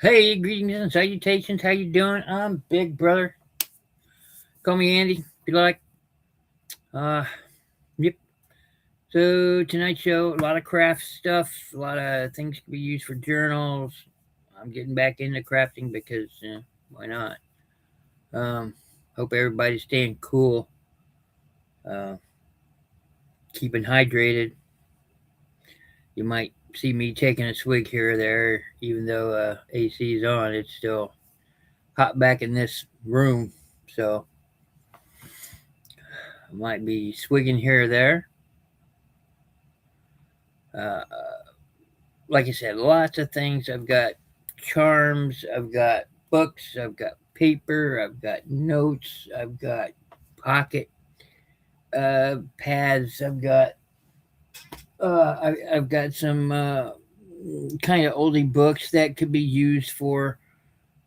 Hey, greetings and salutations. How you doing? I'm Big Brother. Call me Andy if you like. Uh, yep. So tonight's show, a lot of craft stuff, a lot of things can be used for journals. I'm getting back into crafting because why not? Um, Hope everybody's staying cool, uh, keeping hydrated. You might see me taking a swig here or there, even though AC is on. It's still hot back in this room, so I might be swigging here or there. Uh, like I said, lots of things. I've got charms, I've got books, I've got paper, I've got notes, I've got pocket pads, I've got some kind of oldie books that could be used for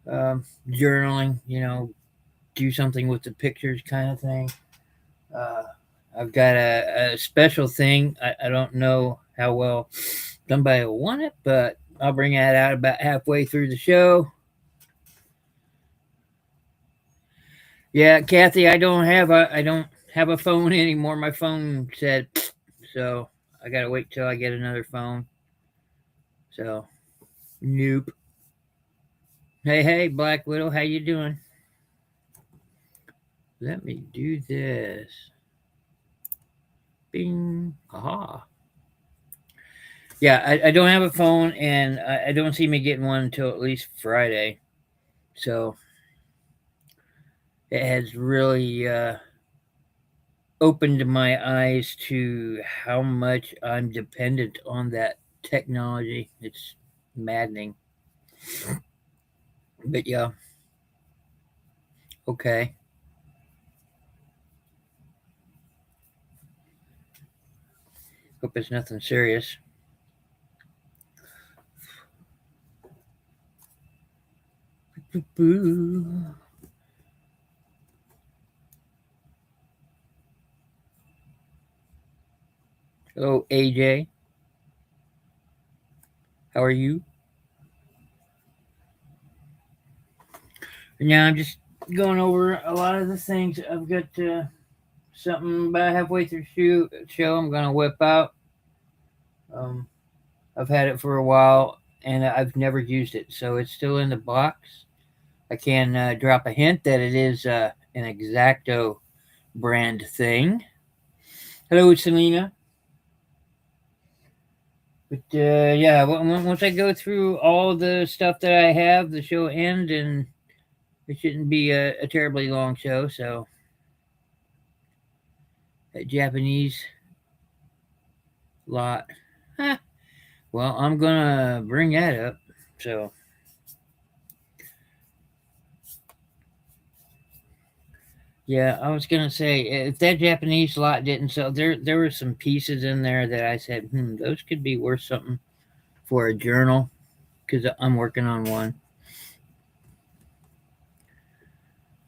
journaling. Do something with the pictures, kind of thing. Uh, I've got a special thing. I don't know how well somebody will want it, but I'll bring that out about halfway through the show. Yeah, Kathy, I don't have a phone anymore. My phone said so I gotta wait till I get another phone. So nope. Hey, Black Widow, how you doing? Let me do this. Bing. Aha. Yeah, I don't have a phone, and I don't see me getting one until at least Friday. So it has really opened my eyes to how much I'm dependent on that technology. It's maddening. But yeah, okay. Hope it's nothing serious. Boo. Hello, AJ. How are you? Now I'm just going over a lot of the things. I've got something about halfway through show I'm gonna whip out. Um, I've had it for a while and I've never used it, so it's still in the box. I can drop a hint that it is an Exacto brand thing. Hello, Selena. But yeah, once I go through all the stuff that I have, the show end, and it shouldn't be a terribly long show. So that Japanese lot, huh. Well, I'm gonna bring that up. So yeah, I was gonna say if that Japanese lot didn't sell, there were some pieces in there that I said, those could be worth something for a journal because I'm working on one.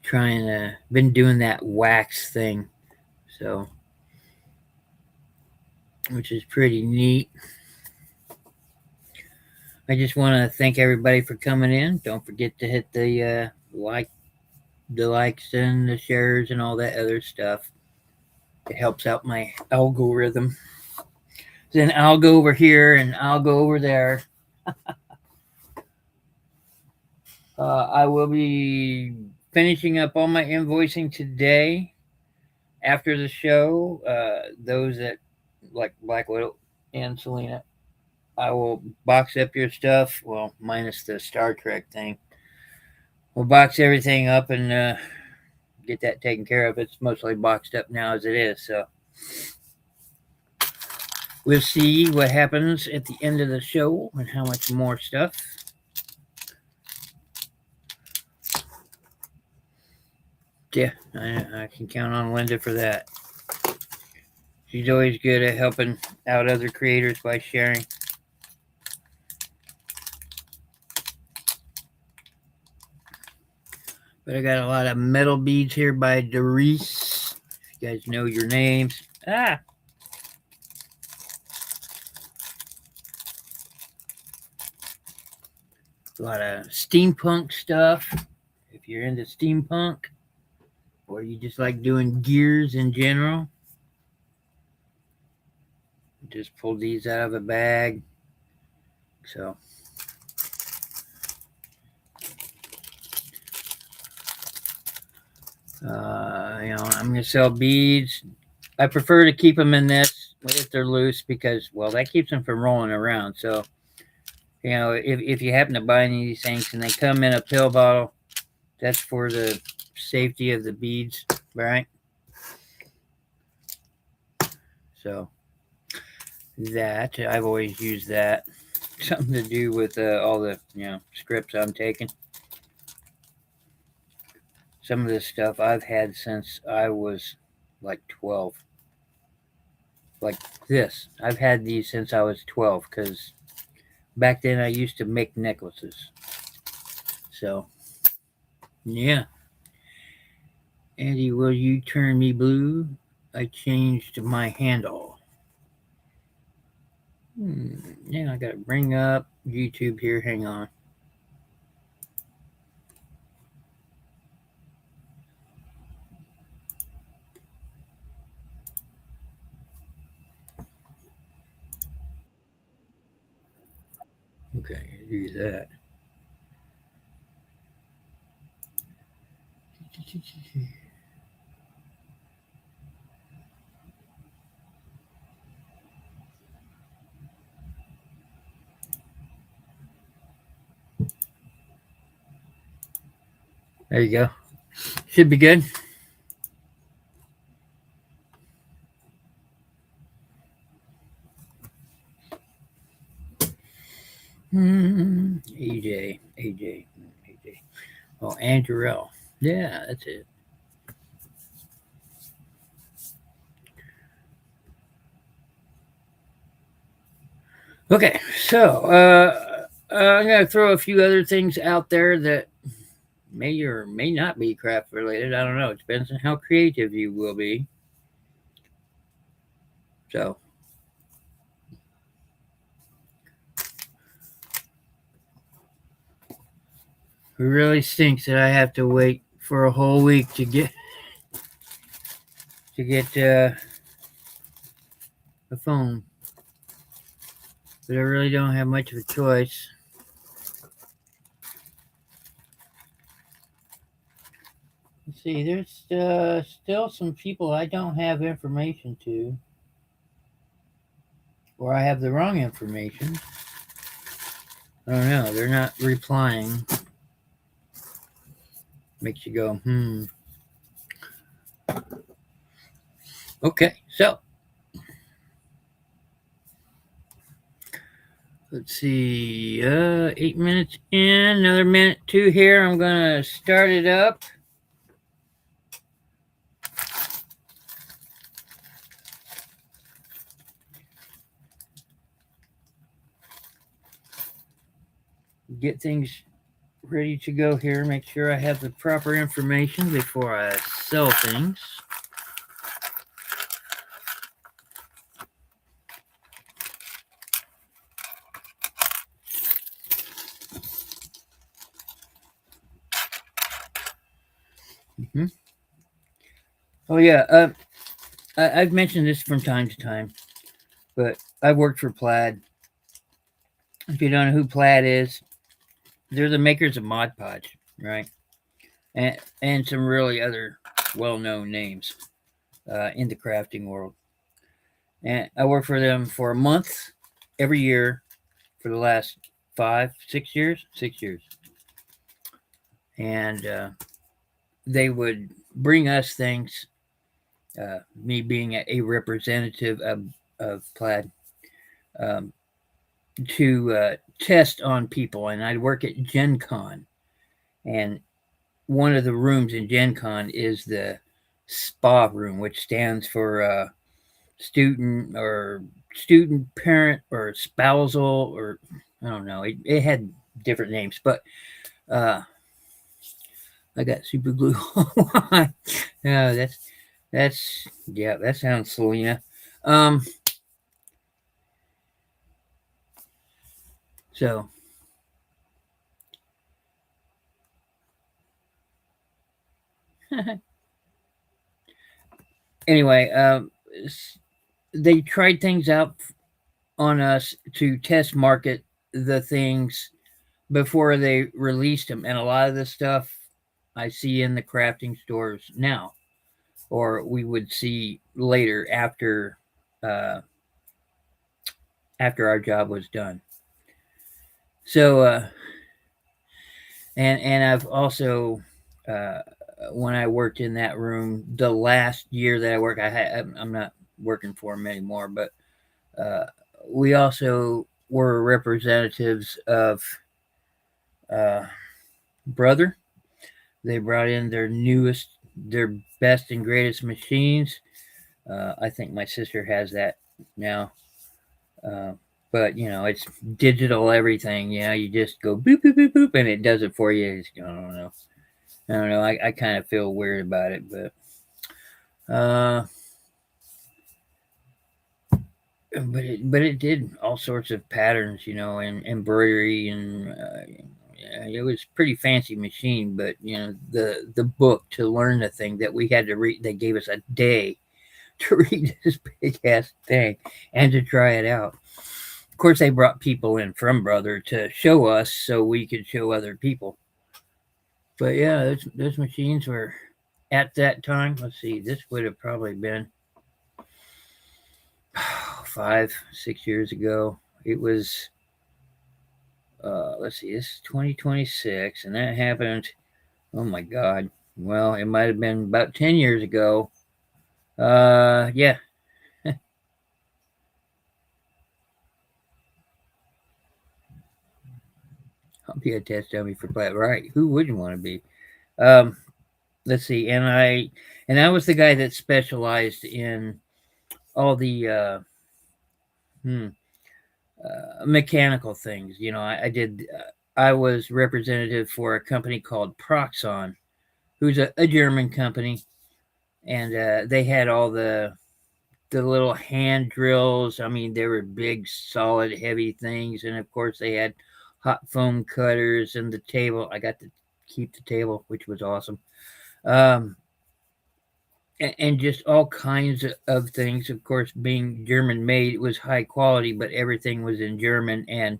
Trying to been doing that wax thing, so which is pretty neat. I just want to thank everybody for coming in. Don't forget to hit the likes and the shares and all that other stuff. It helps out my algorithm. Then I'll go over here and I'll go over there. I will be finishing up all my invoicing today after the show. Those that like Black Widow and Selena, I will box up your stuff. Well, minus the Star Trek thing. We'll box everything up and get that taken care of. It's mostly boxed up now as it is. So we'll see what happens at the end of the show and how much more stuff. Yeah, I can count on Linda for that. She's always good at helping out other creators by sharing. But I got a lot of metal beads here by Doris. If you guys know your names. Ah! A lot of steampunk stuff. If you're into steampunk, or you just like doing gears in general, just pull these out of a bag. So, I'm gonna sell beads. I prefer to keep them in this if they're loose because, well, that keeps them from rolling around. So, if you happen to buy any of these things and they come in a pill bottle, that's for the safety of the beads, right? So that I've always used that. Something to do with all the scripts I'm taking. Some of this stuff I've had since I was like 12. Like this, I've had these since I was 12 because back then I used to make necklaces. So yeah. Andy, will you turn me blue? I changed my handle. Yeah, I gotta bring up YouTube here. Hang on. Okay, do that. There you go. Should be good. AJ. Oh, Andrell. Yeah, that's it. Okay, so I'm gonna throw a few other things out there that may or may not be craft related. I don't know. It depends on how creative you will be. So, it really stinks that I have to wait for a whole week to get a phone, but I really don't have much of a choice. Let's see, there's still some people I don't have information to, or I have the wrong information. I don't know. They're not replying. Makes you go, Okay, so let's see. 8 minutes in, another minute two here. I'm gonna start it up. Get things ready to go here. Make sure I have the proper information before I sell things. Oh yeah, I've mentioned this from time to time, but I've worked for Plaid. If you don't know who Plaid is, they're the makers of Mod Podge, right? And some really other well-known names in the crafting world. And I worked for them for a month every year for the last 5, 6 years, 6 years, and they would bring us things. Me being a representative of Plaid, um, to test on people, and I'd work at Gen Con, and one of the rooms in Gen Con is the SPA room, which stands for student parent or spousal, or I don't know. It had different names, but I got super glue. Yeah, yeah, that sounds Selena. So Anyway, they tried things out on us to test market the things before they released them, and a lot of the stuff I see in the crafting stores now, or we would see later uh, after our job was done. So, and I've also uh, when I worked in that room, the last year that I worked, I'm not working for them anymore, but uh, we also were representatives of uh, Brother. They brought in their newest, their best and greatest machines. I think my sister has that now. Uh, but it's digital everything. You just go boop boop boop boop, and it does it for you. I don't know. I don't know. I kind of feel weird about it, uh, but it did all sorts of patterns, and embroidery, and yeah, it was pretty fancy machine. But the book to learn the thing that we had to read, they gave us a day to read this big ass thing and to try it out. Of course, they brought people in from Brother to show us so we could show other people. But yeah, those machines were at that time. Let's see, this would have probably been 5, 6 years ago. It was let's see, this is 2026, and that happened. Oh my God. Well, it might have been about 10 years ago. Yeah. I'll be a test dummy for Platt. Right? Who wouldn't want to be? Um, let's see, and I was the guy that specialized in all the hmm, mechanical things. I did. I was representative for a company called Proxon, who's a German company, and they had all the little hand drills. I mean, they were big, solid, heavy things, and of course they had hot foam cutters and the table. I got to keep the table, which was awesome. Um, and just all kinds of things. Of course, being German made, it was high quality, but everything was in German and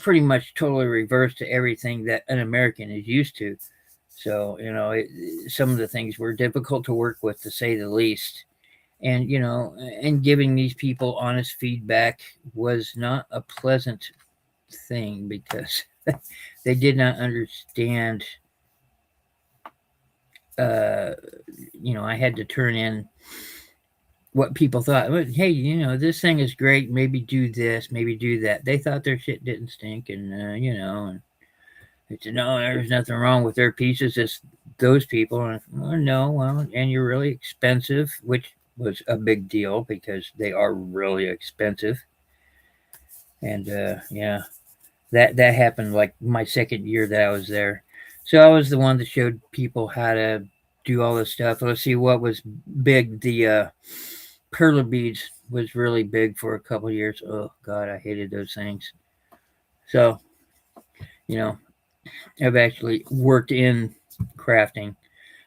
pretty much totally reversed to everything that an American is used to. So, some of the things were difficult to work with, to say the least. And giving these people honest feedback was not a pleasant thing because they did not understand. Uh, I had to turn in what people thought. "Well, hey, this thing is great. Maybe do this, maybe do that." They thought their shit didn't stink, and and they said, "No, there's nothing wrong with their pieces. It's those people." And well, no, well, and you're really expensive, which was a big deal because they are really expensive. And yeah, that happened like my second year that I was there. So I was the one that showed people how to do all this stuff. Let's see what was big. The perler beads was really big for a couple years. Oh God, I hated those things. So you know, I've actually worked in crafting,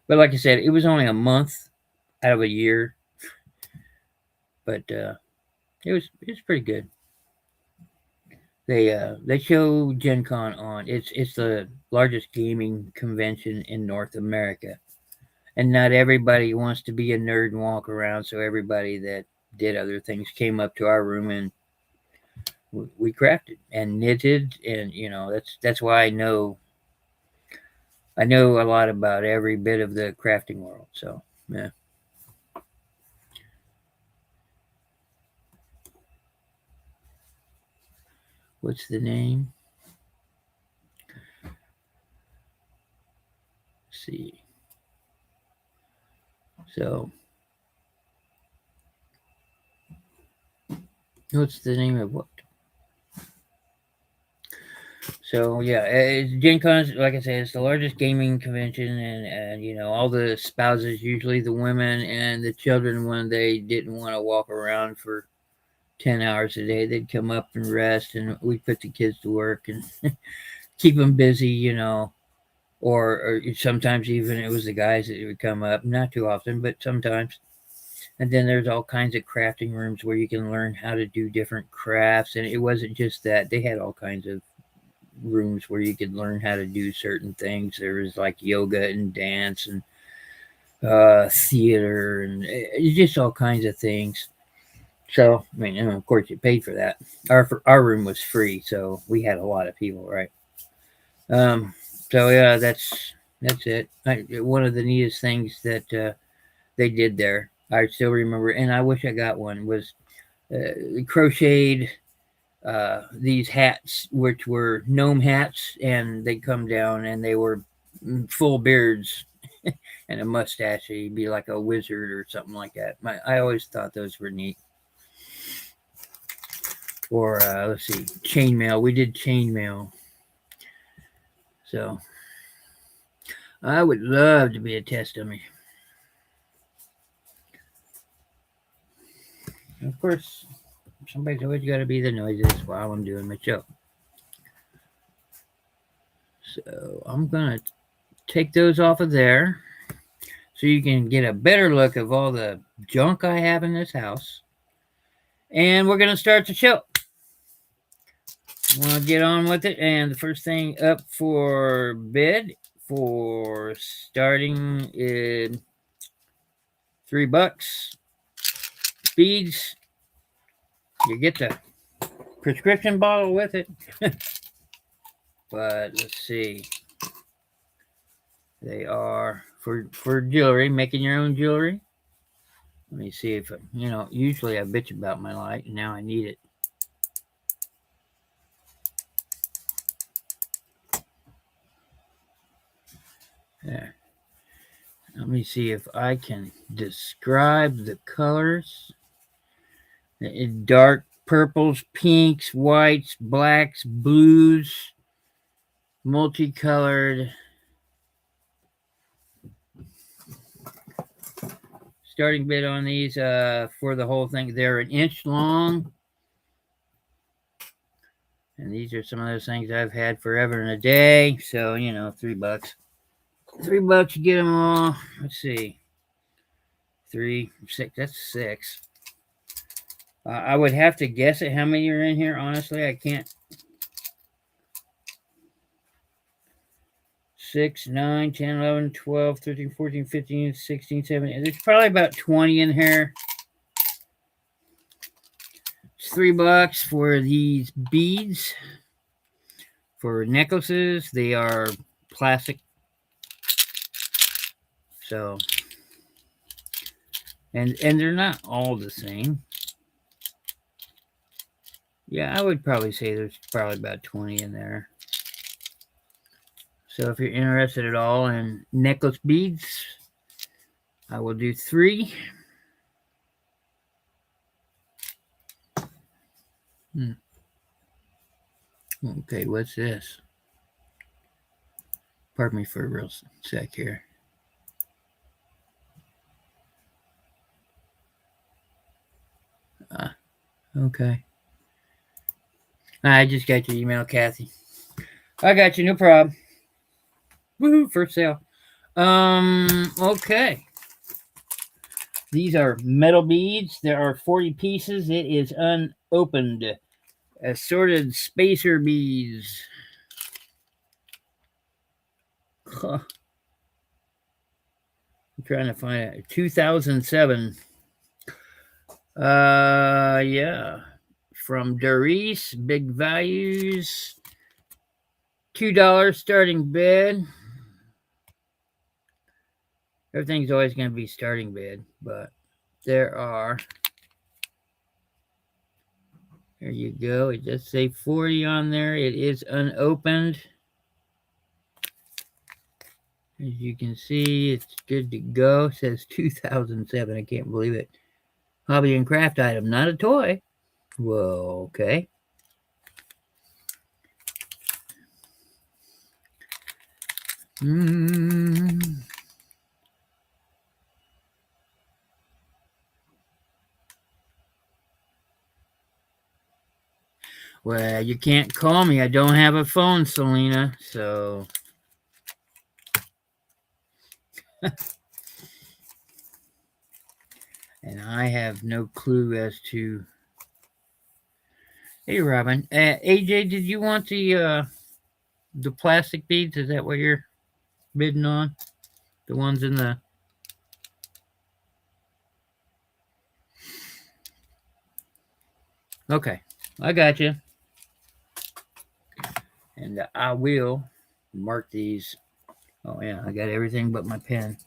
but like I said, it was only a month out of a year, but it was pretty good. They show Gen Con on. It's the largest gaming convention in North America, and not everybody wants to be a nerd and walk around. So everybody that did other things came up to our room, and we crafted and knitted, and that's why I know a lot about every bit of the crafting world. So yeah. What's the name? Let's see. So what's the name of what? So yeah, Gen Con, like I said, it's the largest gaming convention, and all the spouses, usually the women and the children, when they didn't want to walk around for 10 hours a day, they'd come up and rest, and we put the kids to work and keep them busy. or sometimes even it was the guys that would come up, not too often, but sometimes. And then there's all kinds of crafting rooms where you can learn how to do different crafts. And it wasn't just that, they had all kinds of rooms where you could learn how to do certain things. There was like yoga and dance and theater and just all kinds of things. So, I mean, and of course, you paid for that. Our room was free, so we had a lot of people, right? Um, so yeah, that's it. One of the neatest things that they did there, I still remember, and I wish I got one, was crocheted these hats, which were gnome hats, and they come down and they were full beards and a mustache. So you'd be like a wizard or something like that. I always thought those were neat. Or let's see, chainmail. We did chainmail. So I would love to be a test dummy. Of course, somebody's always got to be the noises while I'm doing my show. So I'm going to take those off of there so you can get a better look of all the junk I have in this house. And we're going to start the show. We'll get on with it. And the first thing up for bid for starting is $3. Beads. You get the prescription bottle with it. But let's see. They are for jewelry, making your own jewelry. Let me see if, usually I bitch about my light, and now I need it. There. Let me see if I can describe the colors. Dark purples, pinks, whites, blacks, blues, multicolored. Starting bid on these for the whole thing, they're an inch long. And these are some of those things I've had forever and a day. So, $3. $3, you get them all. Let's see. 3, 6, that's 6. I would have to guess at how many are in here. Honestly, I can't. 6, 9, 10, 11, 12, 13, 14, 15, 16, 17. There's probably about 20 in here. It's $3 for these beads. For necklaces, they are plastic. So, and they're not all the same. Yeah, I would probably say there's probably about 20 in there. So if you're interested at all in necklace beads, I will do 3. Okay, what's this? Pardon me for a real sec here. Okay. I just got your email, Kathy. I got you, no problem. Woohoo, first sale. Okay. These are metal beads. There are 40 pieces. It is unopened. Assorted spacer beads. Huh. I'm trying to find it. 2007. Yeah. From Doris, Big Values. $2 starting bid. Everything's always going to be starting bid, but there are. There you go. It does say 40 on there. It is unopened. As you can see, it's good to go. It says 2007. I can't believe it. Hobby and craft item, not a toy. Whoa, okay. Well, you can't call me. I don't have a phone, Selena. So And I have no clue as to. Hey, Robin. AJ, did you want the plastic beads? Is that what you're bidding on? The ones in the. Okay, I got you. And I will mark these. Oh yeah, I got everything but my pen.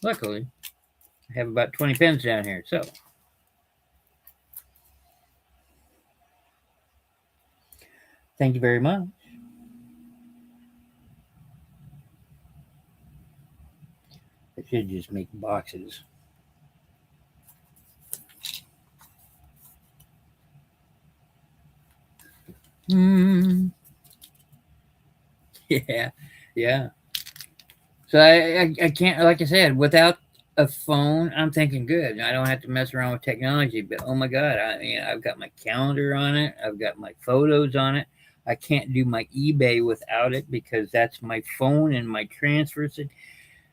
Luckily, I have about 20 pens down here. So, thank you very much. I should just make boxes. Hmm. Yeah, yeah. So I can't, like I said, without a phone, I'm thinking good. I don't have to mess around with technology. But oh my god, I've got my calendar on it. I've got my photos on it. I can't do my eBay without it because that's my phone and my transfers.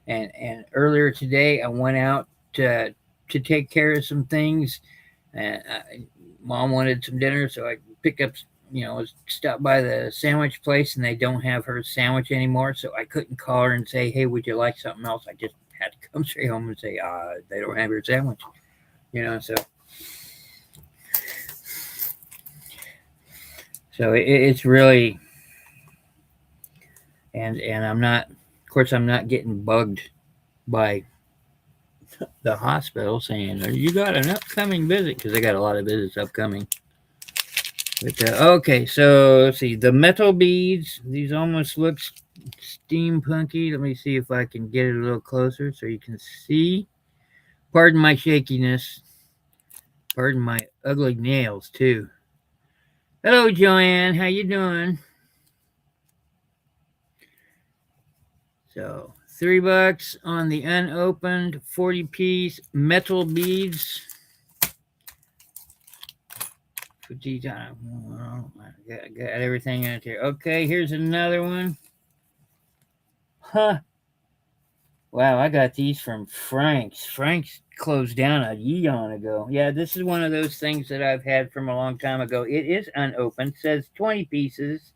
And earlier today, I went out to take care of some things. And mom wanted some dinner, so I picked up. Stopped by the sandwich place, and they don't have her sandwich anymore. So I couldn't call her and say, "Hey, would you like something else?" I just had to come straight home and say, "They don't have your sandwich." So it's really, and I'm not. Of course, I'm not getting bugged by the hospital saying you got an upcoming visit because I got a lot of visits upcoming. But, okay, so let's see the metal beads. These almost look steampunky. Let me see if I can get it a little closer so you can see. Pardon my shakiness. Pardon my ugly nails too. Hello, Joanne. How you doing? So $3 on the unopened 40-piece metal beads. Got everything in here. Okay, here's another one. Huh. Wow, I got these from Frank's. Frank's closed down a eon ago. Yeah, this is one of those things that I've had from a long time ago. It is unopened. It says 20 pieces,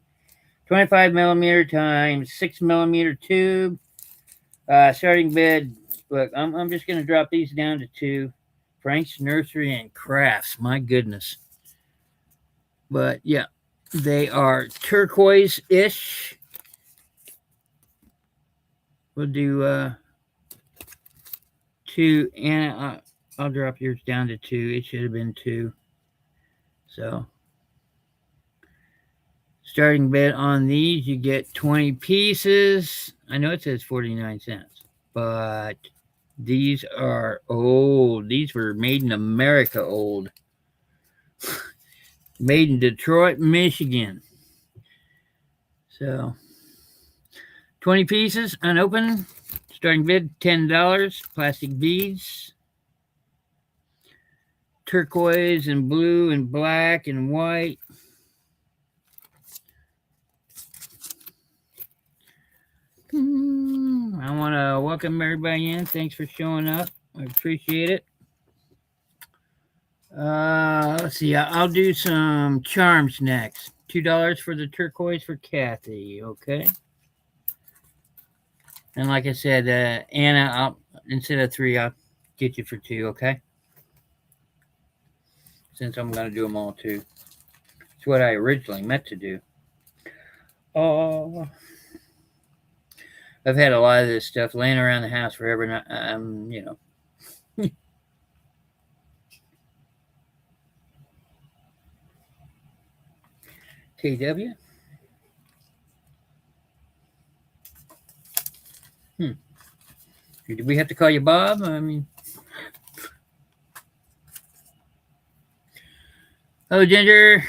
25 millimeter times 6 millimeter tube. Starting bid. Look, I'm just going to drop these down to 2. Frank's Nursery and Crafts. My goodness. But yeah, they are turquoise-ish. We'll do 2, and I'll drop yours down to 2. It should have been 2. So, starting bid on these, you get 20 pieces. I know it says 49 cents, but these are old. These were made in America old. Made in Detroit, Michigan. So, 20 pieces, unopened. Starting bid, $10. Plastic beads. Turquoise and blue and black and white. I want to welcome everybody in. Thanks for showing up. I appreciate it. Let's see. I'll do some charms next. $2 for the turquoise for Kathy. Okay. And like I said, Anna, instead of 3, I'll get you for 2. Okay. Since I'm going to do them all too. It's what I originally meant to do. Oh. I've had a lot of this stuff laying around the house forever. And KW. Do we have to call you Bob? I mean, hello, Ginger.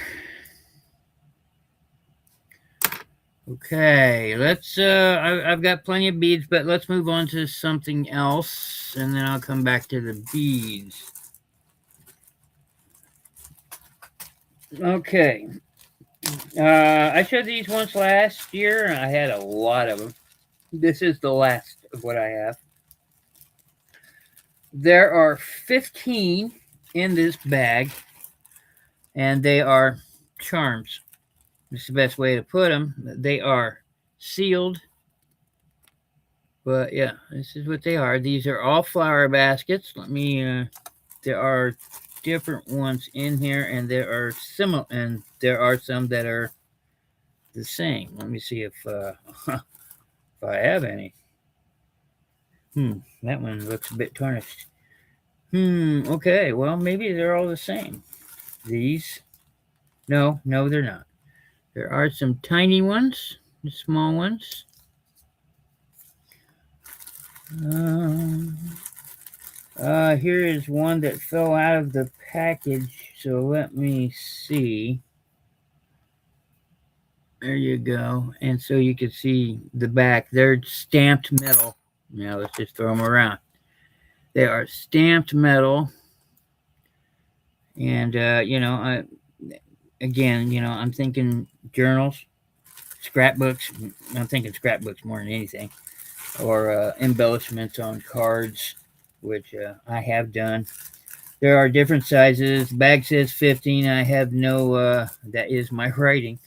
Okay, let's. I've got plenty of beads, but let's move on to something else, and then I'll come back to the beads. Okay. I showed these once last year. I had a lot of them. This is the last of what I have. There are 15 in this bag, and they are charms. That's the best way to put them. They are sealed, but yeah, this is what they are. These are all flower baskets. There are different ones in here, and there are similar, and there are some that are the same. Let me see if if I have any. That one looks a bit tarnished. Okay, well, maybe they're all the same. These, no, they're not. There are some tiny ones, the small ones. Um, Here is one that fell out of the package, so let me see. There you go. And so you can see the back. They're stamped metal. Now let's just throw them around. They are stamped metal. And, I'm thinking journals, scrapbooks. I'm thinking scrapbooks more than anything. Or embellishments on cards, which I have done. There are different sizes. The bag says 15. I have no, that is my writing.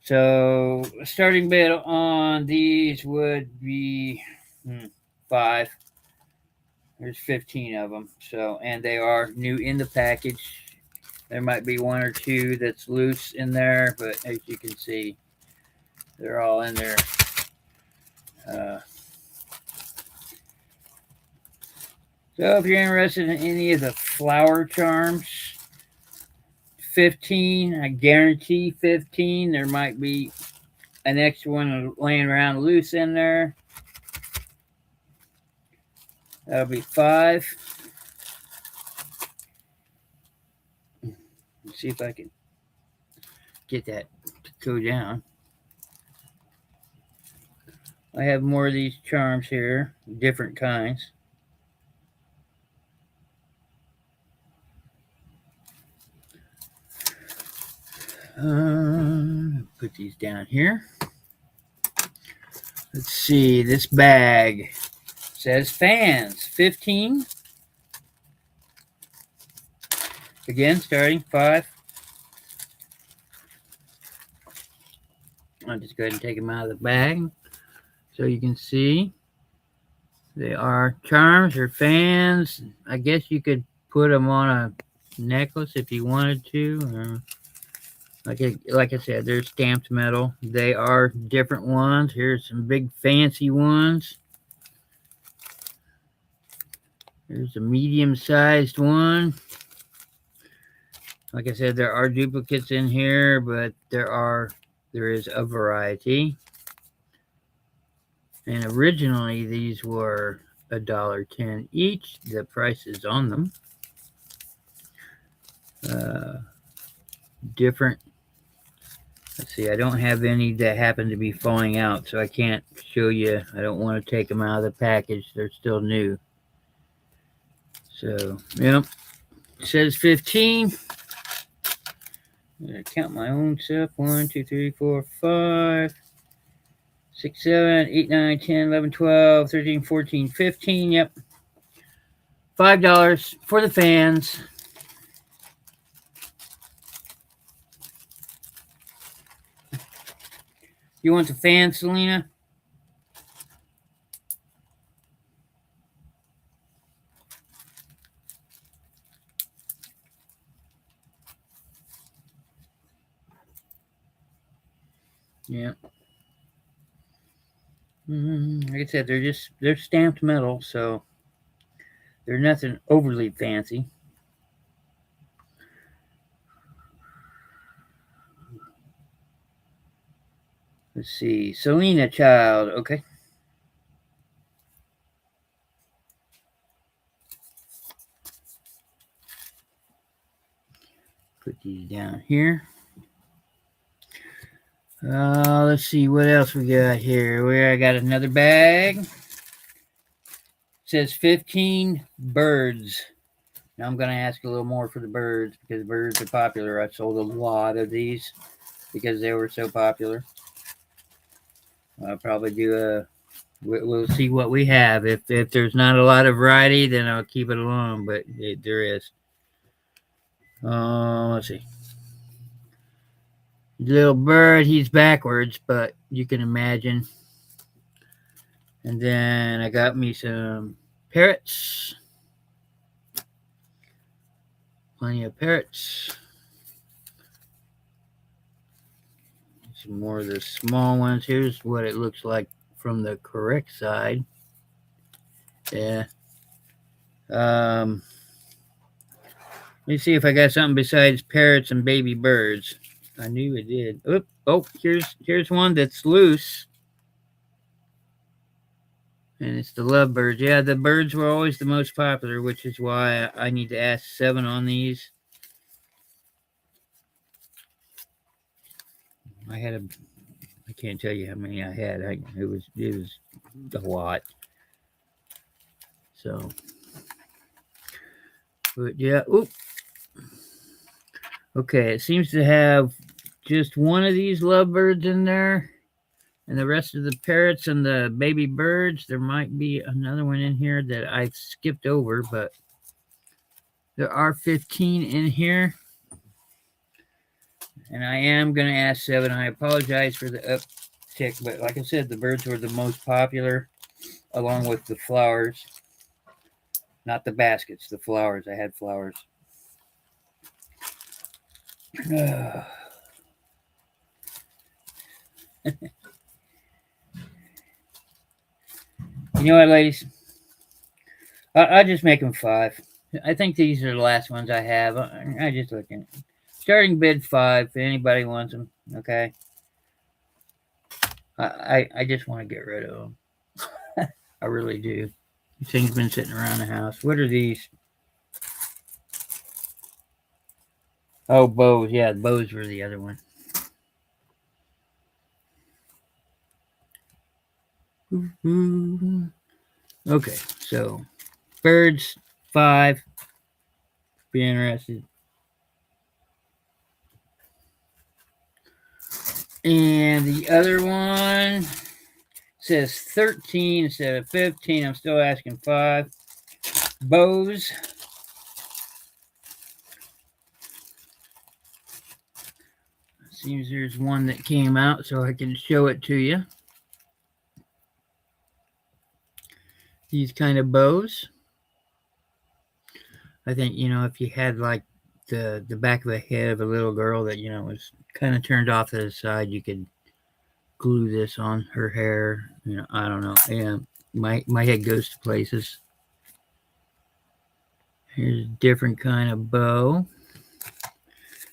So starting bid on these would be 5. There's 15 of them. So, and they are new in the package. There might be one or two that's loose in there, but as you can see, they're all in there. So if you're interested in any of the flower charms, 15, I guarantee 15. There might be an extra one laying around loose in there. That'll be 5. Let's see if I can get that to go down. I have more of these charms here, different kinds. Put these down here. Let's see, this bag says fans, 15. Again, starting 5. I'll just go ahead and take them out of the bag so you can see. They are charms or fans. I guess you could put them on a necklace if you wanted to. Like I said, they're stamped metal. They are different ones. Here's some big fancy ones. There's a medium-sized one. Like I said, there are duplicates in here, but there is a variety. And originally, these were $1.10 each. The price is on them. Different. Let's see, I don't have any that happen to be falling out, so I can't show you. I don't want to take them out of the package. They're still new. So, yep. It says 15. I'm going to count my own stuff. 1, 2, 3, 4, 5, 6, 7, 8, 9, 10, 11, 12, 13, 14, 15. Yep. $5 for the fans. You want the fans, Selena? Yeah. Like I said, they're stamped metal, so they're nothing overly fancy. Let's see, Selena Child. Okay. Put these down here. Let's see what else we got here. I got another bag. It says 15 birds. Now I'm going to ask a little more for the birds because birds are popular. I sold a lot of these because they were so popular. I'll probably do we'll see what we have. If there's not a lot of variety, then I'll keep it alone. But there is. Let's see. Little bird, he's backwards, but you can imagine. And then I got me some parrots. Plenty of parrots. Some more of the small ones. Here's what it looks like from the correct side. Yeah. Let me see if I got something besides parrots and baby birds. I knew it did. Oh, here's one that's loose. And it's the lovebirds. Yeah, the birds were always the most popular, which is why I need to ask 7 on these. I can't tell you how many I had. It was a lot. So, but yeah. Oop. Okay, it seems to have just one of these lovebirds in there, and the rest of the parrots and the baby birds. There might be another one in here that I've skipped over, but there are 15 in here. And I am going to ask 7. I apologize for the uptick, but like I said, the birds were the most popular, along with the flowers. Not the baskets, the flowers. I had flowers. You know what, ladies? I'll just make them 5. I think these are the last ones I have. I just looking. Starting bid 5 if anybody wants them. Okay. I just want to get rid of them. I really do. These things been sitting around the house. What are these? Oh, bows. Yeah, bows were the other one. Okay, so birds 5. Be interested. And the other one says 13 instead of 15. I'm still asking 5. Bows. Seems there's one that came out so I can show it to you. These kind of bows. I think, if you had like the back of the head of a little girl that, was kind of turned off to the side, you could glue this on her hair. I don't know. Yeah, my head goes to places. Here's a different kind of bow.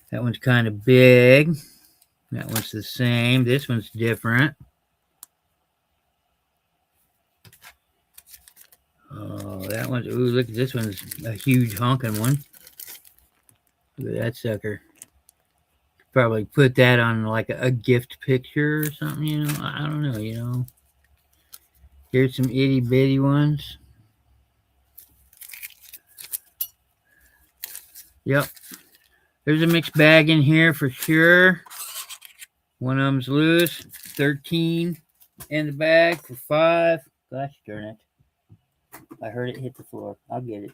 That one's kind of big. That one's the same. This one's different. Oh, that one's, ooh, look, this one's a huge honking one. Look at that sucker. Probably put that on like a gift picture or something, I don't know, Here's some itty bitty ones. Yep. There's a mixed bag in here for sure. One of them's loose. 13 in the bag for 5. Gosh darn it. I heard it hit the floor. I'll get it.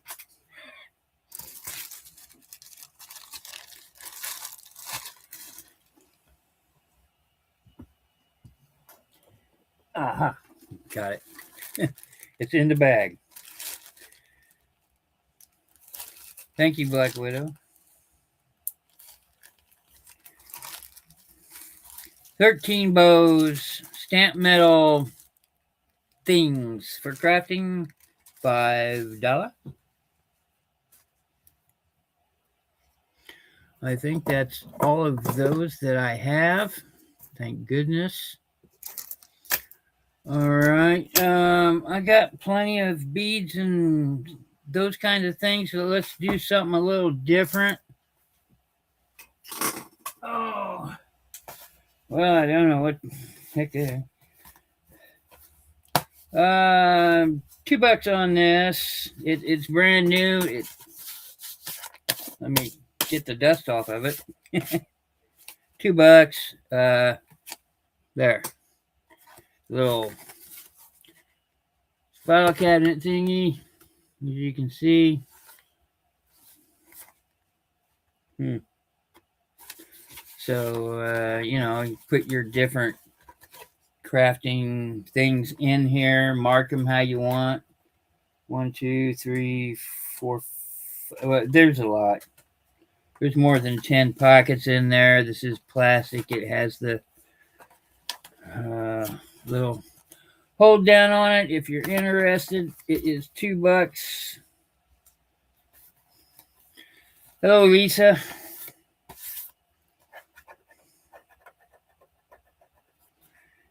Aha. Got it. It's in the bag. Thank you, Black Widow. 13 bows, stamp metal things for crafting, $5. I think that's all of those that I have. Thank goodness. All right. I got plenty of beads and those kinds of things, so let's do something a little different. Oh. Well, I don't know what the heck is. $2 on this. It's brand new. Let me get the dust off of it. $2. There. Little file cabinet thingy, as you can see. So, you put your different crafting things in here, mark them how you want. 1, 2, 3, 4. Well, there's a lot. There's more than 10 pockets in there. This is plastic. It has the little hold down on it. If you're interested, it is $2. Hello, Lisa.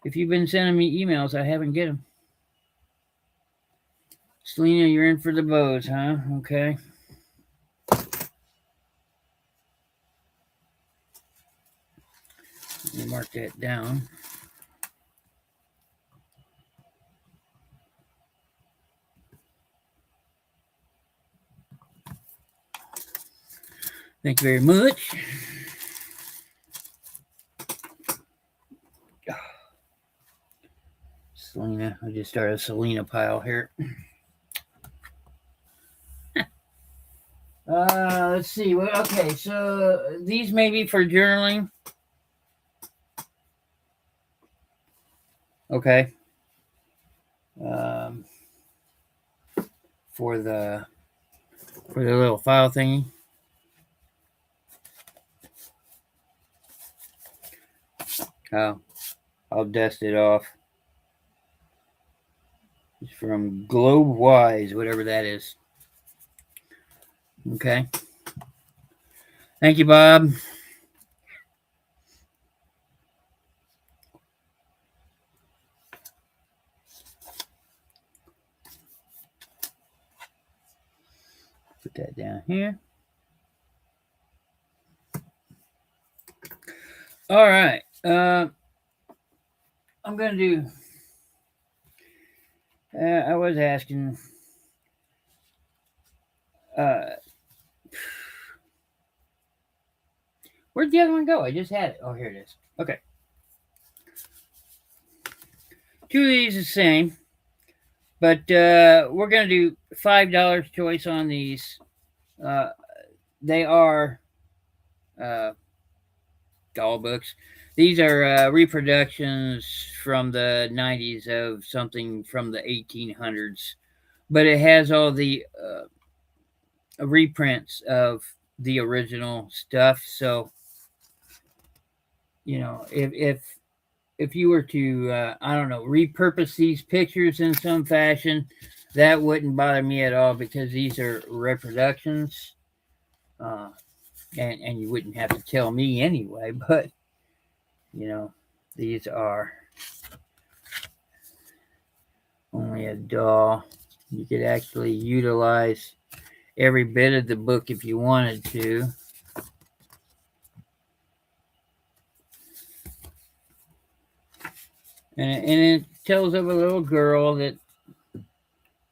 If you've been sending me emails, I haven't get them. Selena, you're in for the bows, huh? Okay. Let me mark that down. Thank you very much. Selena, I just started a Selena pile here. Let's see. Well, okay, so these may be for journaling. Okay. For the little file thingy. Oh, I'll dust it off. It's from Globe Wise, whatever that is. Okay. Thank you, Bob. Put that down here. All right. I'm going to do... I was asking... where'd the other one go? I just had it. Oh, here it is. Okay. Two of these is the same. But we're going to do $5 choice on these. They are doll books. These are reproductions from the 90s of something from the 1800s. But it has all the reprints of the original stuff. So, if you were to, I don't know, repurpose these pictures in some fashion, that wouldn't bother me at all because these are reproductions. And you wouldn't have to tell me anyway, but, these are only a doll. You could actually utilize every bit of the book if you wanted to. And it tells of a little girl that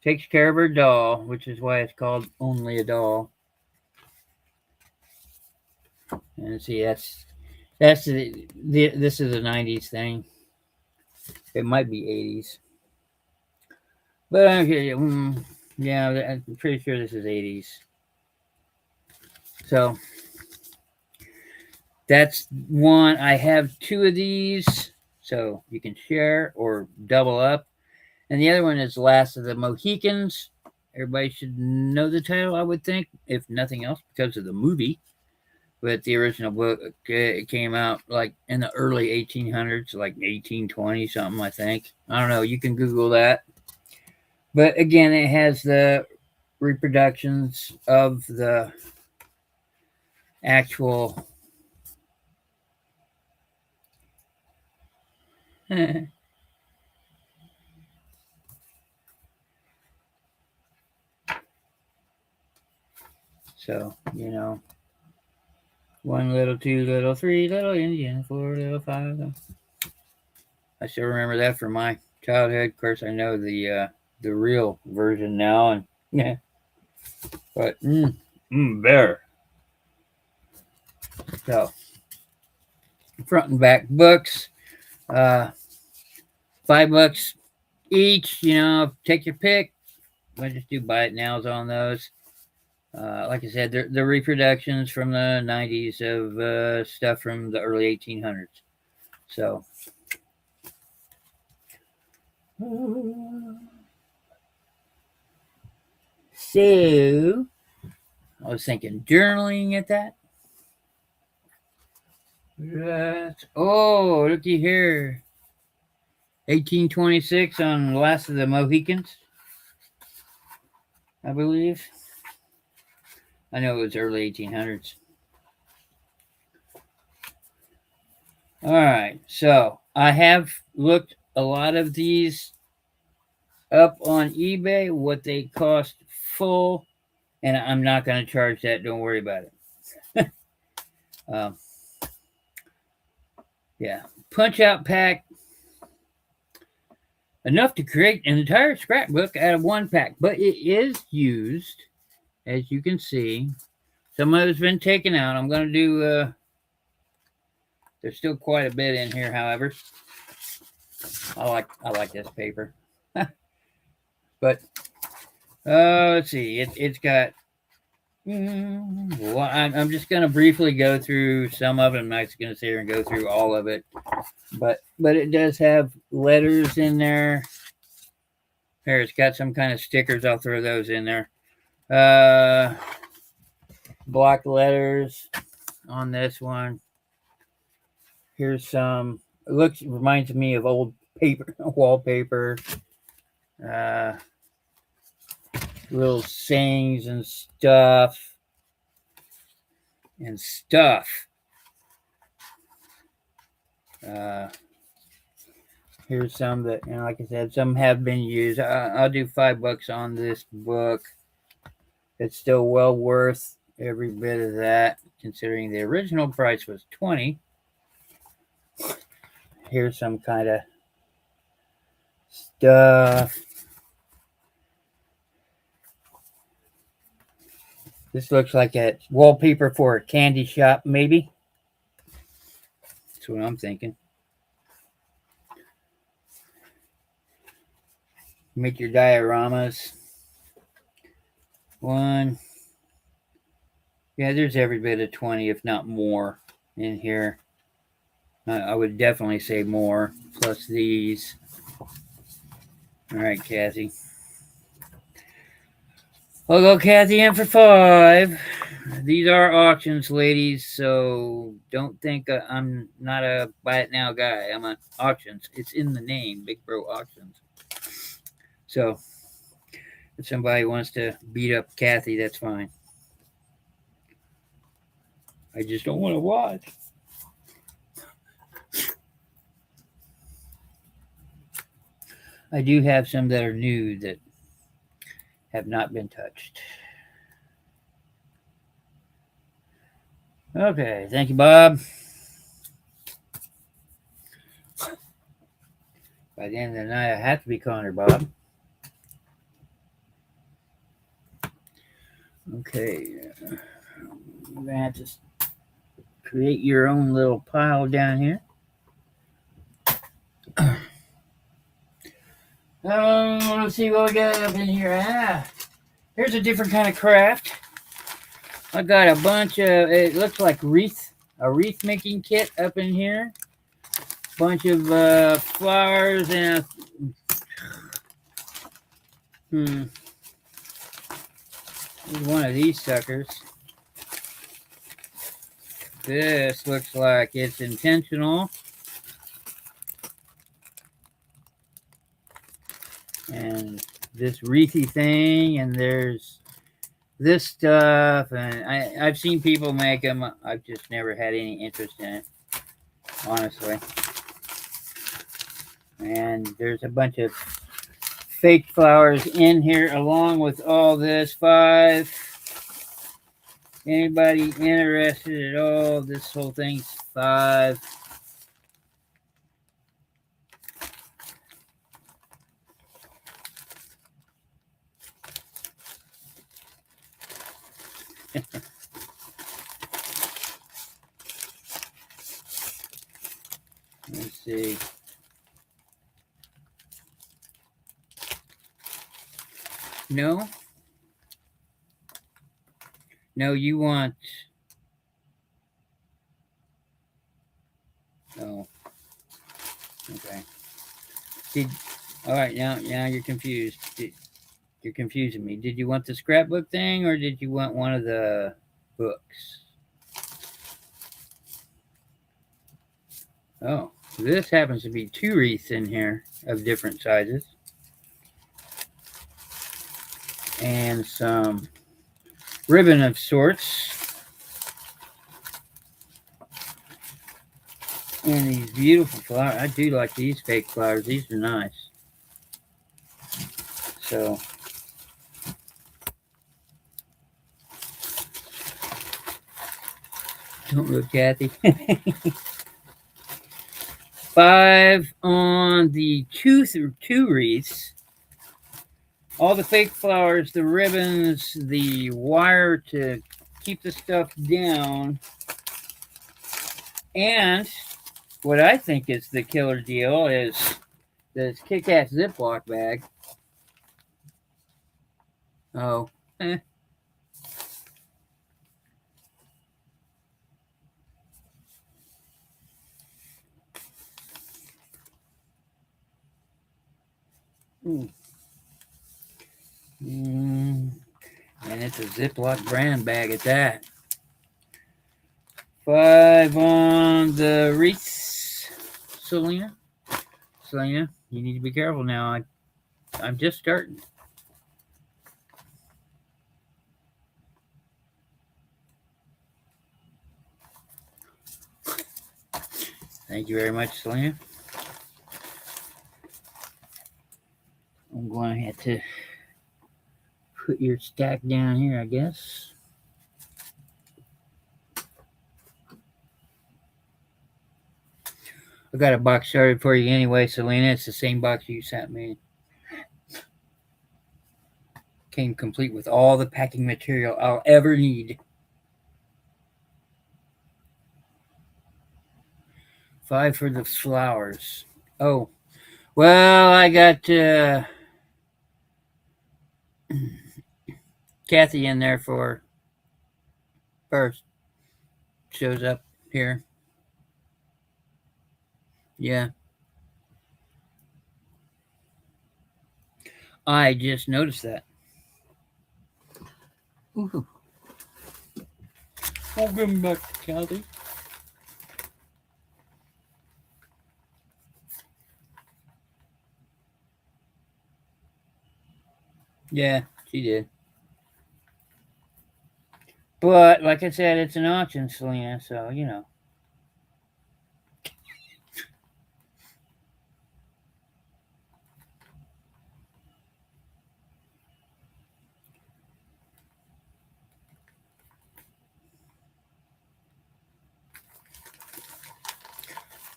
takes care of her doll, which is why it's called Only a Doll. And see, this is a 90s thing. It might be 80s. But okay, yeah, I'm pretty sure this is 80s. So that's one. I have two of these, so you can share or double up. And the other one is Last of the Mohicans. Everybody should know the title, I would think, if nothing else, because of the movie. But the original book, it came out like in the early 1800s, like 1820 something, I think. I don't know. You can Google that. But again, it has the reproductions of the actual so, 1 little, 2 little, 3 little Indian, 4 little, 5. I still remember that from my childhood. Of course, I know the real version now, and yeah, but bear. So, front and back books, $5 each. Take your pick. I just do buy it nows on those. Like I said, they're reproductions from the 90s of stuff from the early 1800s. So, I was thinking journaling at that. Oh, looky here. 1826 on the Last of the Mohicans, I believe. I know it was early 1800s. All right, so I have looked a lot of these up on eBay, what they cost full, and I'm not going to charge that. Don't worry about it. um, yeah, punch out pack, enough to create an entire scrapbook out of one pack, but it is used, as you can see. Some of it's been taken out. I'm going to do. There's still quite a bit in here, however. I like this paper. But let's see. It's got. Well, I'm just going to briefly go through some of it. I'm not going to sit here and go through all of it, but it does have letters in there. Here, it's got some kind of stickers. I'll throw those in there. Block letters on this one. Here's some. Reminds me of old paper, wallpaper. Little sayings and stuff. Here's some that, like I said, some have been used. I'll do $5 on this book. It's still well worth every bit of that, considering the original price was $20. Here's some kind of stuff. This looks like a wallpaper for a candy shop, maybe. That's what I'm thinking. Make your dioramas. One. Yeah, there's every bit of 20, if not more, in here. I would definitely say more, plus these. All right, Kathy. I'll go Kathy in for 5. These are auctions, ladies, so don't think I'm not a buy it now guy. I'm on auctions. It's in the name, Big Bro Auctions. So if somebody wants to beat up Kathy, that's fine. I just don't want to watch. I do have some that are new that have not been touched. Okay, thank you, Bob. By the end of the night, I have to be calling her Bob. Okay, you're going to have to create your own little pile down here. Let's see what we got up in here. Here's a different kind of craft. I got a bunch of, it looks like a wreath making kit up in here. Bunch of flowers and here's one of these suckers. This looks like it's intentional. And this wreathy thing, and there's this stuff, and I've seen people make them. I've just never had any interest in it, honestly. And there's a bunch of fake flowers in here along with all this. 5. Anybody interested at all? This whole thing's 5. Let's see. No? No, you want... Oh, okay. Did... All right, now you're confused. You're confusing me. Did you want the scrapbook thing, or did you want one of the books? Oh, this happens to be 2 wreaths in here of different sizes. And some ribbon of sorts. And these beautiful flowers. I do like these fake flowers. These are nice. So, don't look, Kathy. 5 on the two wreaths. All the fake flowers, the ribbons, the wire to keep the stuff down. And what I think is the killer deal is this Kit-Kat Ziploc bag. Oh, eh. And it's a Ziploc brand bag at that. 5 on the wreaths, Selena. Selena, you need to be careful now. I'm just starting. Thank you very much, Selena. I'm going to have to put your stack down here, I guess. I got a box started for you anyway, Selena. It's the same box you sent me. Came complete with all the packing material I'll ever need. 5 for the flowers. Oh, well, I got Kathy in there for first. Shows up here. Yeah. I just noticed that. Ooh. I'll give him back to Kathy. Yeah, she did. But, like I said, it's an auction, Selena, so, you know.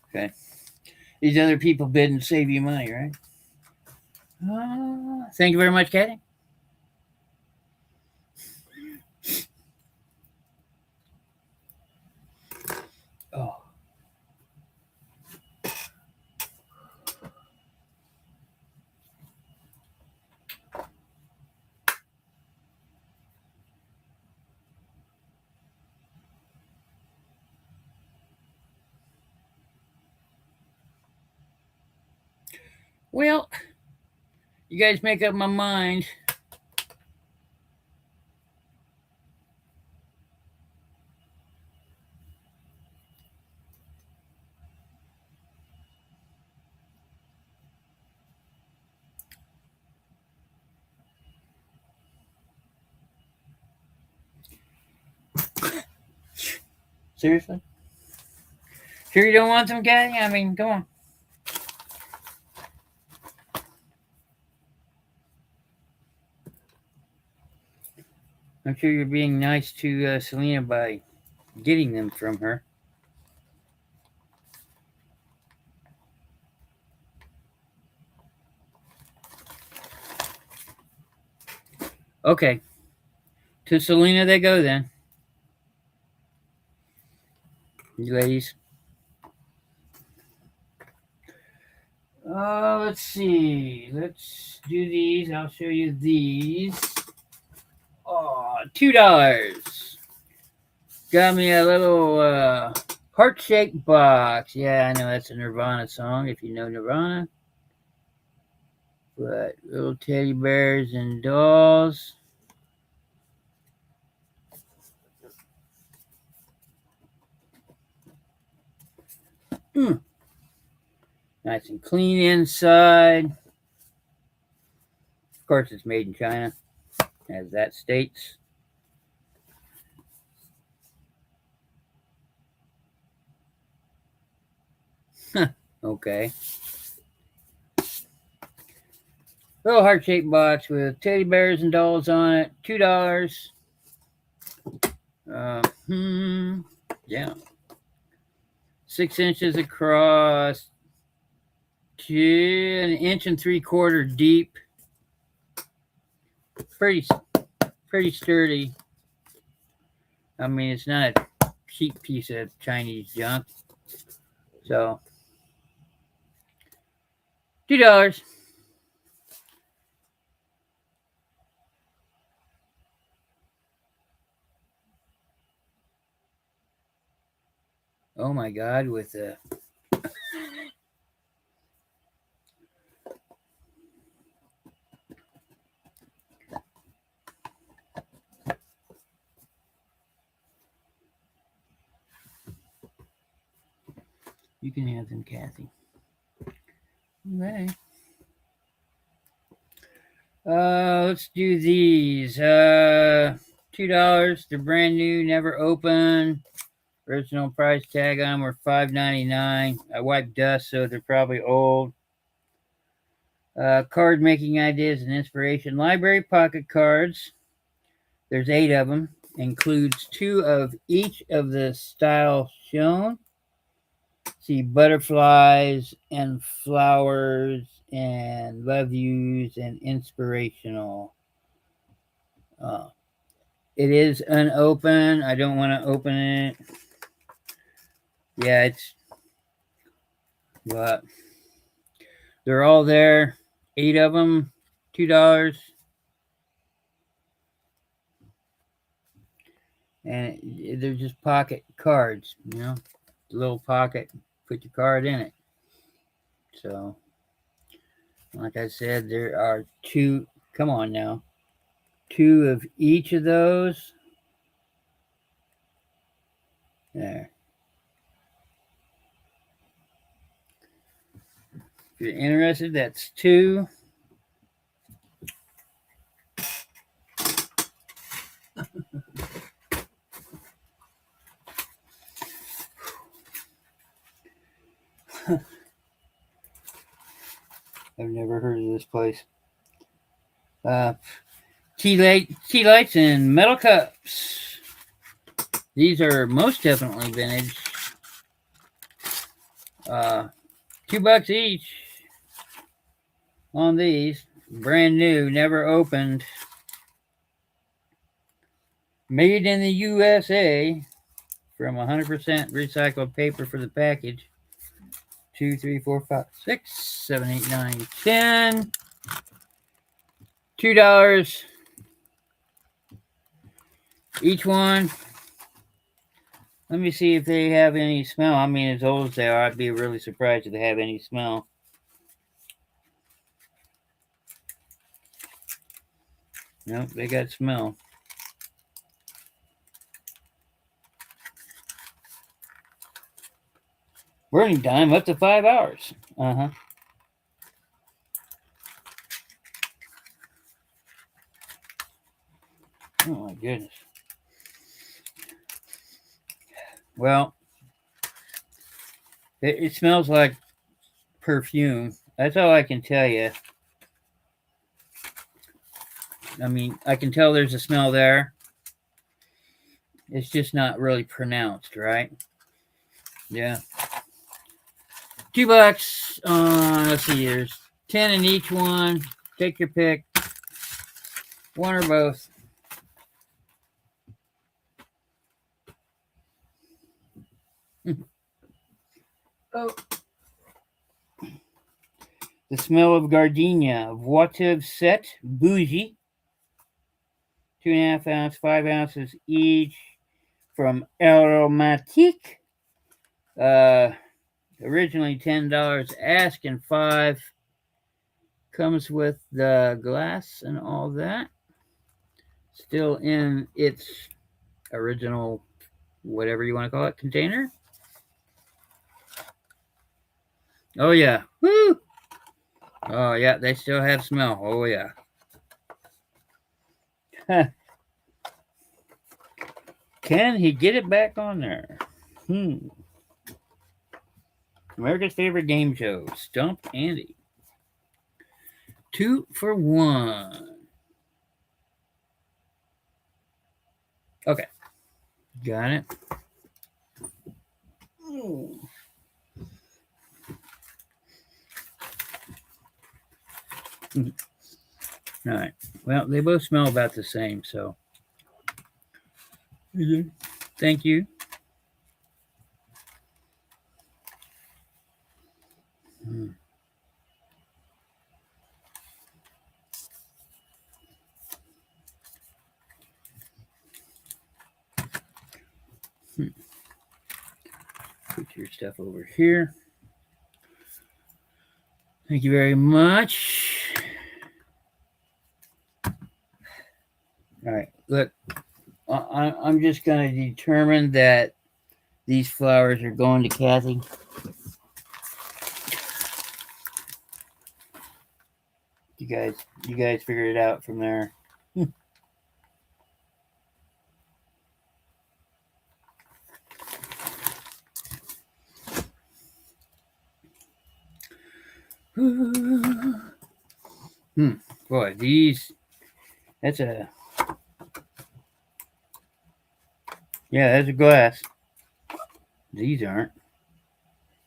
Okay. These other people bid and save you money, right? Thank you very much, Kathy. Oh. Well, you guys make up my mind. Seriously? Sure you don't want some, Kathy? I mean, come on. I'm sure you're being nice to Selena by getting them from her. Okay. To Selena they go then. You ladies. Let's see. Let's do these. I'll show you these. Oh, $2. Got me a little heart-shaped box. Yeah, I know that's a Nirvana song if you know Nirvana. But little teddy bears and dolls. Nice and clean inside. Of course, it's made in China, as that states. Okay. Little heart-shaped box with teddy bears and dolls on it. $2. Yeah. 6 inches across, an inch and 3/4 deep. Pretty sturdy. I mean, it's not a cheap piece of Chinese junk. So, $2. Oh my God! With a you can have them, Kathy. Okay. Let's do these. $2. They're brand new, never opened. Original price tag on them were $5.99. I wiped dust, so they're probably old. Card making ideas and inspiration. Library pocket cards. There's 8 of them. Includes 2 of each of the styles shown. See butterflies and flowers and love yous and inspirational. It is unopened. I don't want to open it. Yeah, but they're all there. 8 of them, $2. And they're just pocket cards, little pocket, put your card in it. So, like I said, there are 2, come on now, 2 of each of those. There. If you're interested, that's 2. I've never heard of this place. Tea lights and metal cups. These are most definitely vintage. $2 each on these. Brand new, never opened. Made in the USA from 100% recycled paper for the package. 2, 3, 4, 5, 6, 7, 8, 9, 10. $2 each one. Let me see if they have any smell. I mean, as old as they are, I'd be really surprised if they have any smell. Nope, they got smell. Burning time up to 5 hours. Oh my goodness. Well, it smells like perfume. That's all I can tell you. I mean, I can tell there's a smell there. It's just not really pronounced, right? Yeah. $2. Let's see. There's 10 in each one. Take your pick. One or both. Oh. The Smell of Gardenia, Voitive Set, Bougie, 2.5 ounce, 5 ounces each from Aromatique. Originally $10, asking $5. Comes with the glass and all that. Still in its original, whatever you want to call it, container. Oh yeah. Woo! Oh yeah, they still have smell. Oh yeah. Can he get it back on there? America's favorite game show, Stump Andy. 2 for 1. Okay. Got it. All right. Well, they both smell about the same, so. Thank you. Put your stuff over here. Thank you very much. All right, look, I'm just going to determine that these flowers are going to Kathy. You guys figure it out from there. Boy, that's a glass. These aren't.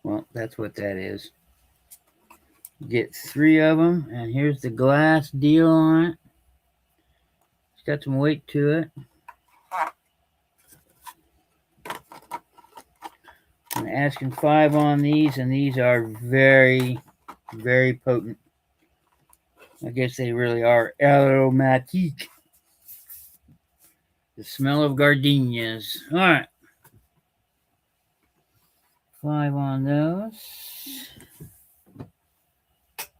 Well, that's what that is. Get 3 of them, and here's the glass deal on it. It's got some weight to it. I'm asking 5 on these, and these are very, very potent. I guess they really are aromatique. The smell of gardenias. All right. 5 on those.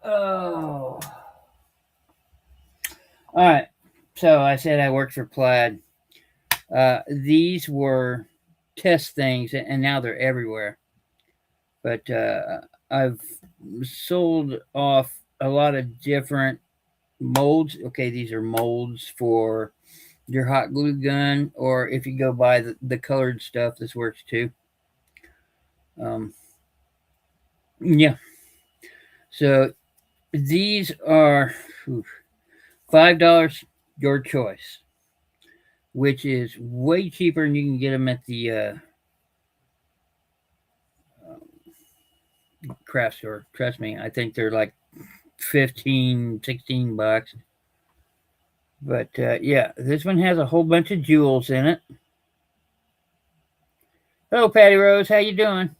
Oh. All right. So I said I worked for Plaid. These were test things, and now they're everywhere. But I've sold off a lot of different molds. Okay, these are molds for your hot glue gun, or if you go buy the colored stuff, this works too. Yeah. So these are $5, your choice, which is way cheaper than you can get them at the craft store. Trust me, I think they're like $15-16. But yeah, this one has a whole bunch of jewels in it. Hello, Patty Rose. How you doing?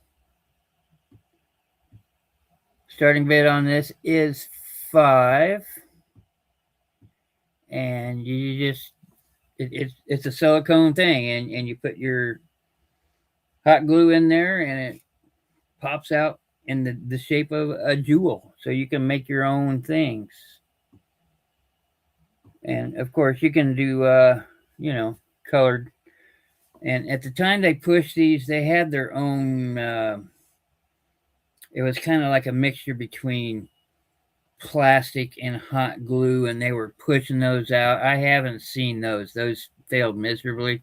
Starting bid on this is $5, and you just it's a silicone thing, and you put your hot glue in there, and it pops out in the shape of a jewel, so you can make your own things. And of course, you can do colored. And at the time they pushed these, they had their own. It was kind of like a mixture between plastic and hot glue, and they were pushing those out. I haven't seen those. Those failed miserably,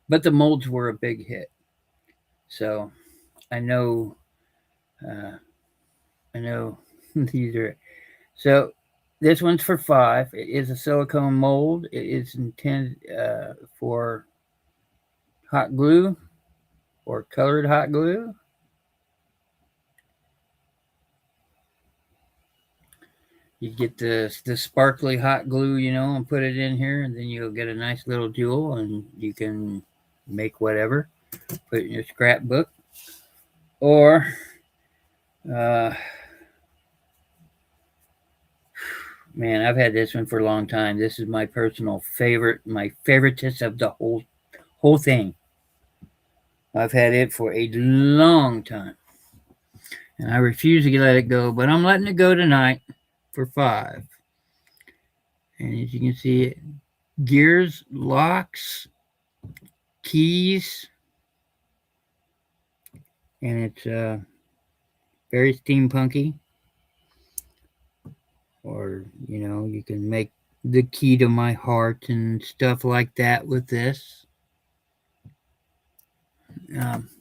but the molds were a big hit. So I know these are. So this one's for $5. It is a silicone mold. It is intended for hot glue or colored hot glue. You get the sparkly hot glue, and put it in here, and then you'll get a nice little jewel, and you can make whatever. Put it in your scrapbook, or Man, I've had this one for a long time. This is my personal favorite, my favoritist of the whole thing. I've had it for a long time, and I refuse to let it go. But I'm letting it go tonight for 5. And as you can see, gears, locks, keys, and it's very steampunky. Or you can make the key to my heart and stuff like that with this.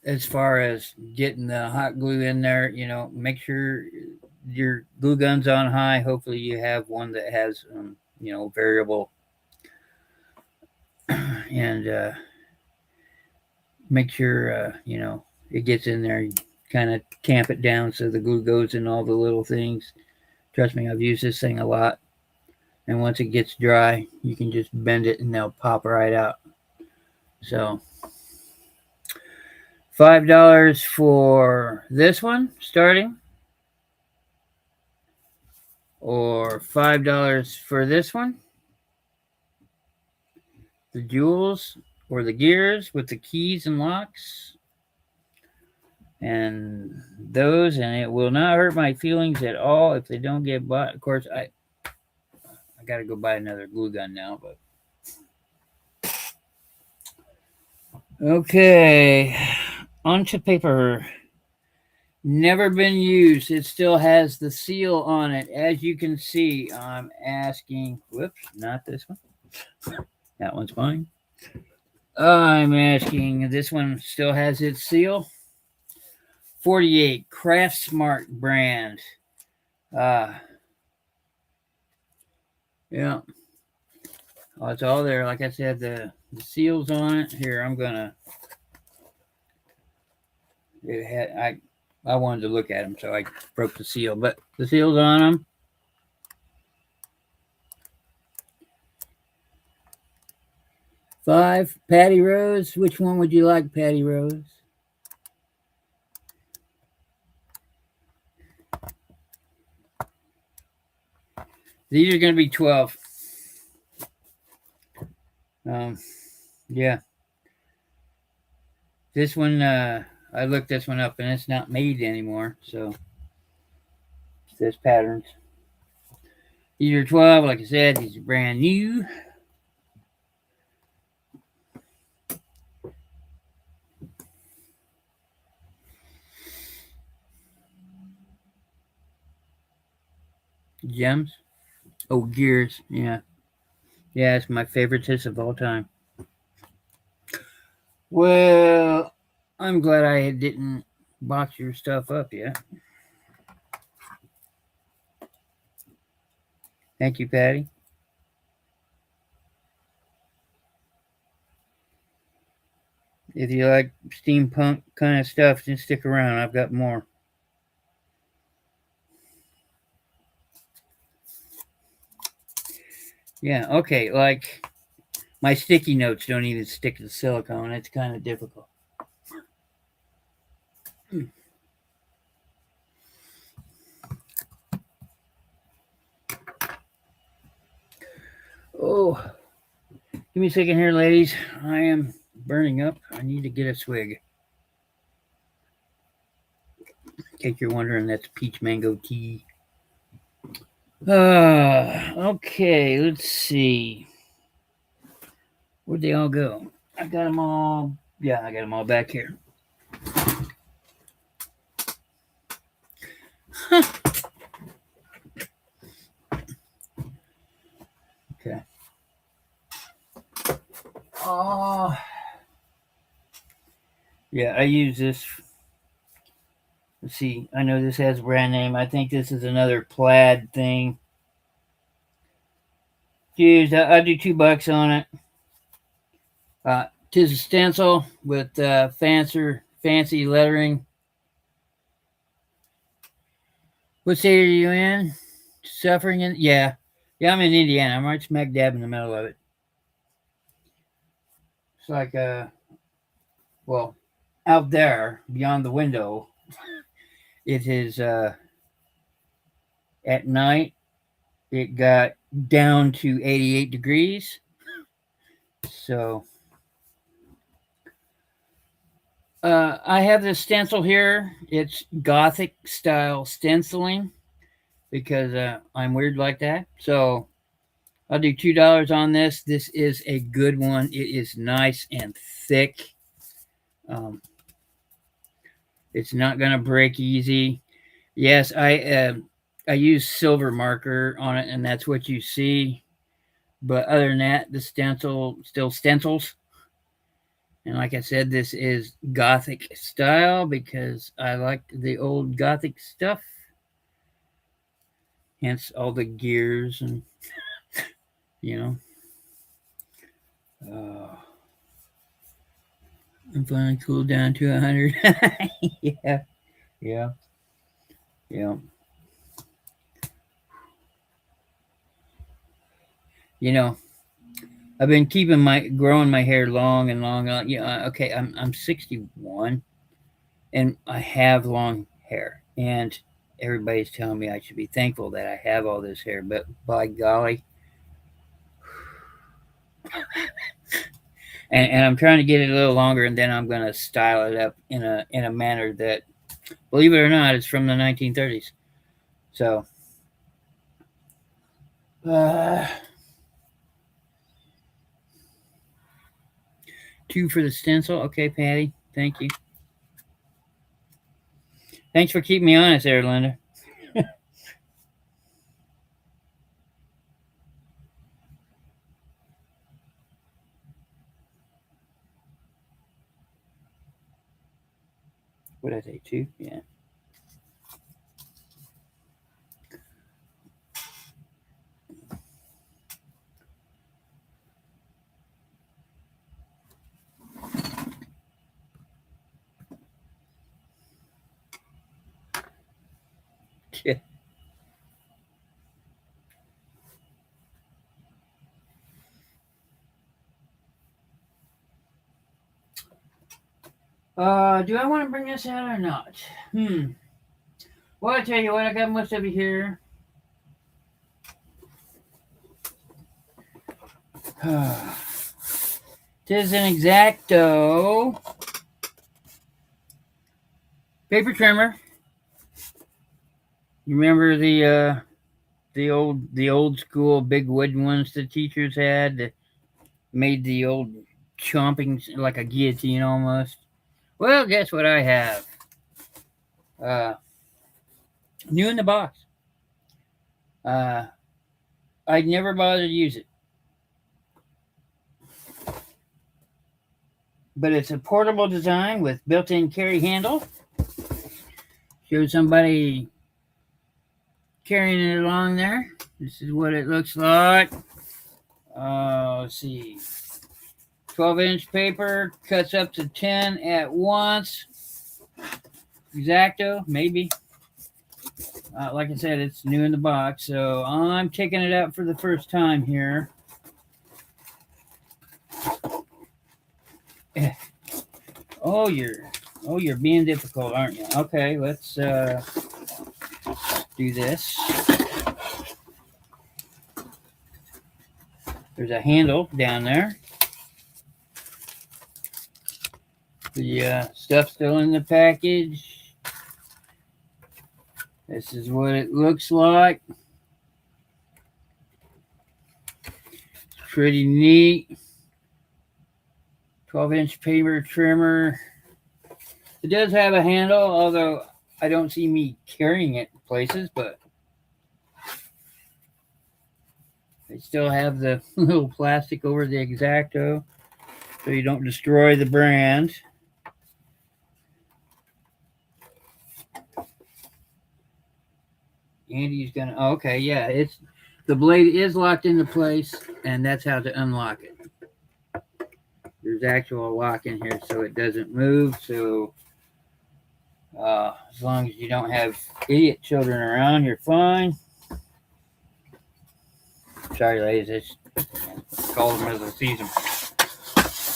As far as getting the hot glue in there, make sure your glue gun's on high. Hopefully you have one that has variable, and make sure it gets in there. Kind of tamp it down so the glue goes in all the little things. Trust me, I've used this thing a lot. And once it gets dry, you can just bend it and they'll pop right out. So $5 for this one starting, or $5 for this one, the jewels or the gears with the keys and locks, and those, and it will not hurt my feelings at all if they don't get bought. Of course, I got to go buy another glue gun now, but okay, onto paper. Never been used. It still has the seal on it. As you can see, I'm asking, whoops, not this one. That one's mine. I'm asking, this one still has its seal. 48 CRAFTS brand. Yeah. Oh, it's all there. Like I said, the seal's on it. Here, I'm gonna. It had I wanted to look at them, so I broke the seal. But the seal's on them. Five, Patty Rose. Which one would you like, Patty Rose? These are going to be 12. Yeah. This one, I looked this one up, and it's not made anymore, so it says patterns. These are 12, like I said, these are brand new. Gems. Oh, gears, yeah. Yeah, it's my favoritist of all time. Well, I'm glad I didn't box your stuff up yet. Thank you, Patty. If you like steampunk kind of stuff, just stick around. I've got more. Yeah, okay, like my sticky notes don't even stick to silicone. It's kind of difficult. Oh, give me a second here, ladies. I am burning up. I need to get a swig. In case you're wondering, that's peach mango tea. Okay, let's see. Where'd they all go? I got them all. Yeah, I got them all back here. Okay. Oh. Yeah, I use this. Let's see. I know this has a brand name. I think this is another plaid thing. Geez, I do $2 on it. Tis a stencil with fancy lettering. What state are you in? Suffering in? Yeah. Yeah, I'm in Indiana. I'm right smack dab in the middle of it. It's like, well, out there beyond the window, it is at night. it got down to 88 degrees. So I have this stencil here. It's Gothic style stenciling because I'm weird like that. So I'll do $2 on this. This is a good one. It is nice and thick. It's not going to break easy. Yes, I use silver marker on it, and that's what you see. But other than that, the stencil still stencils. And like I said, this is Gothic style because I like the old Gothic stuff. Hence all the gears and, you know. I'm finally cooled down to 100. Yeah, yeah, yeah. You know, I've been growing my hair long and long. Yeah, okay, I'm 61, and I have long hair, and everybody's telling me I should be thankful that I have all this hair. But by golly, and I'm trying to get it a little longer, and then I'm gonna style it up in a manner that, believe it or not, it's from the 1930s. So, $2 for the stencil. Okay, Patty, thank you. Thanks for keeping me honest there, Linda. What did I say? 2? Yeah. Yeah. Do I want to bring this out or not? Well, I tell you what, I got most of it here. Tis an X-Acto paper trimmer. You remember the old school big wooden ones the teachers had that made the old chomping like a guillotine almost? Well, guess what I have? New in the box. I'd never bothered to use it. But it's a portable design with built-in carry handle. Show somebody carrying it along there. This is what it looks like. Let's see. 12-inch paper, cuts up to 10 at once. X-Acto, maybe. Like I said, it's new in the box, so I'm taking it out for the first time here. Oh, you're being difficult, aren't you? Okay, let's do this. There's a handle down there. The stuff's still in the package. This is what it looks like. It's pretty neat. 12-inch paper trimmer. It does have a handle, although I don't see me carrying it places, but they still have the little plastic over the X-Acto so you don't destroy the brand. Andy's gonna, okay, yeah, it's the blade is locked into place, and that's how to unlock it. There's actual lock in here so it doesn't move. So as long as you don't have idiot children around, you're fine. Sorry, ladies, it's call them as I see them.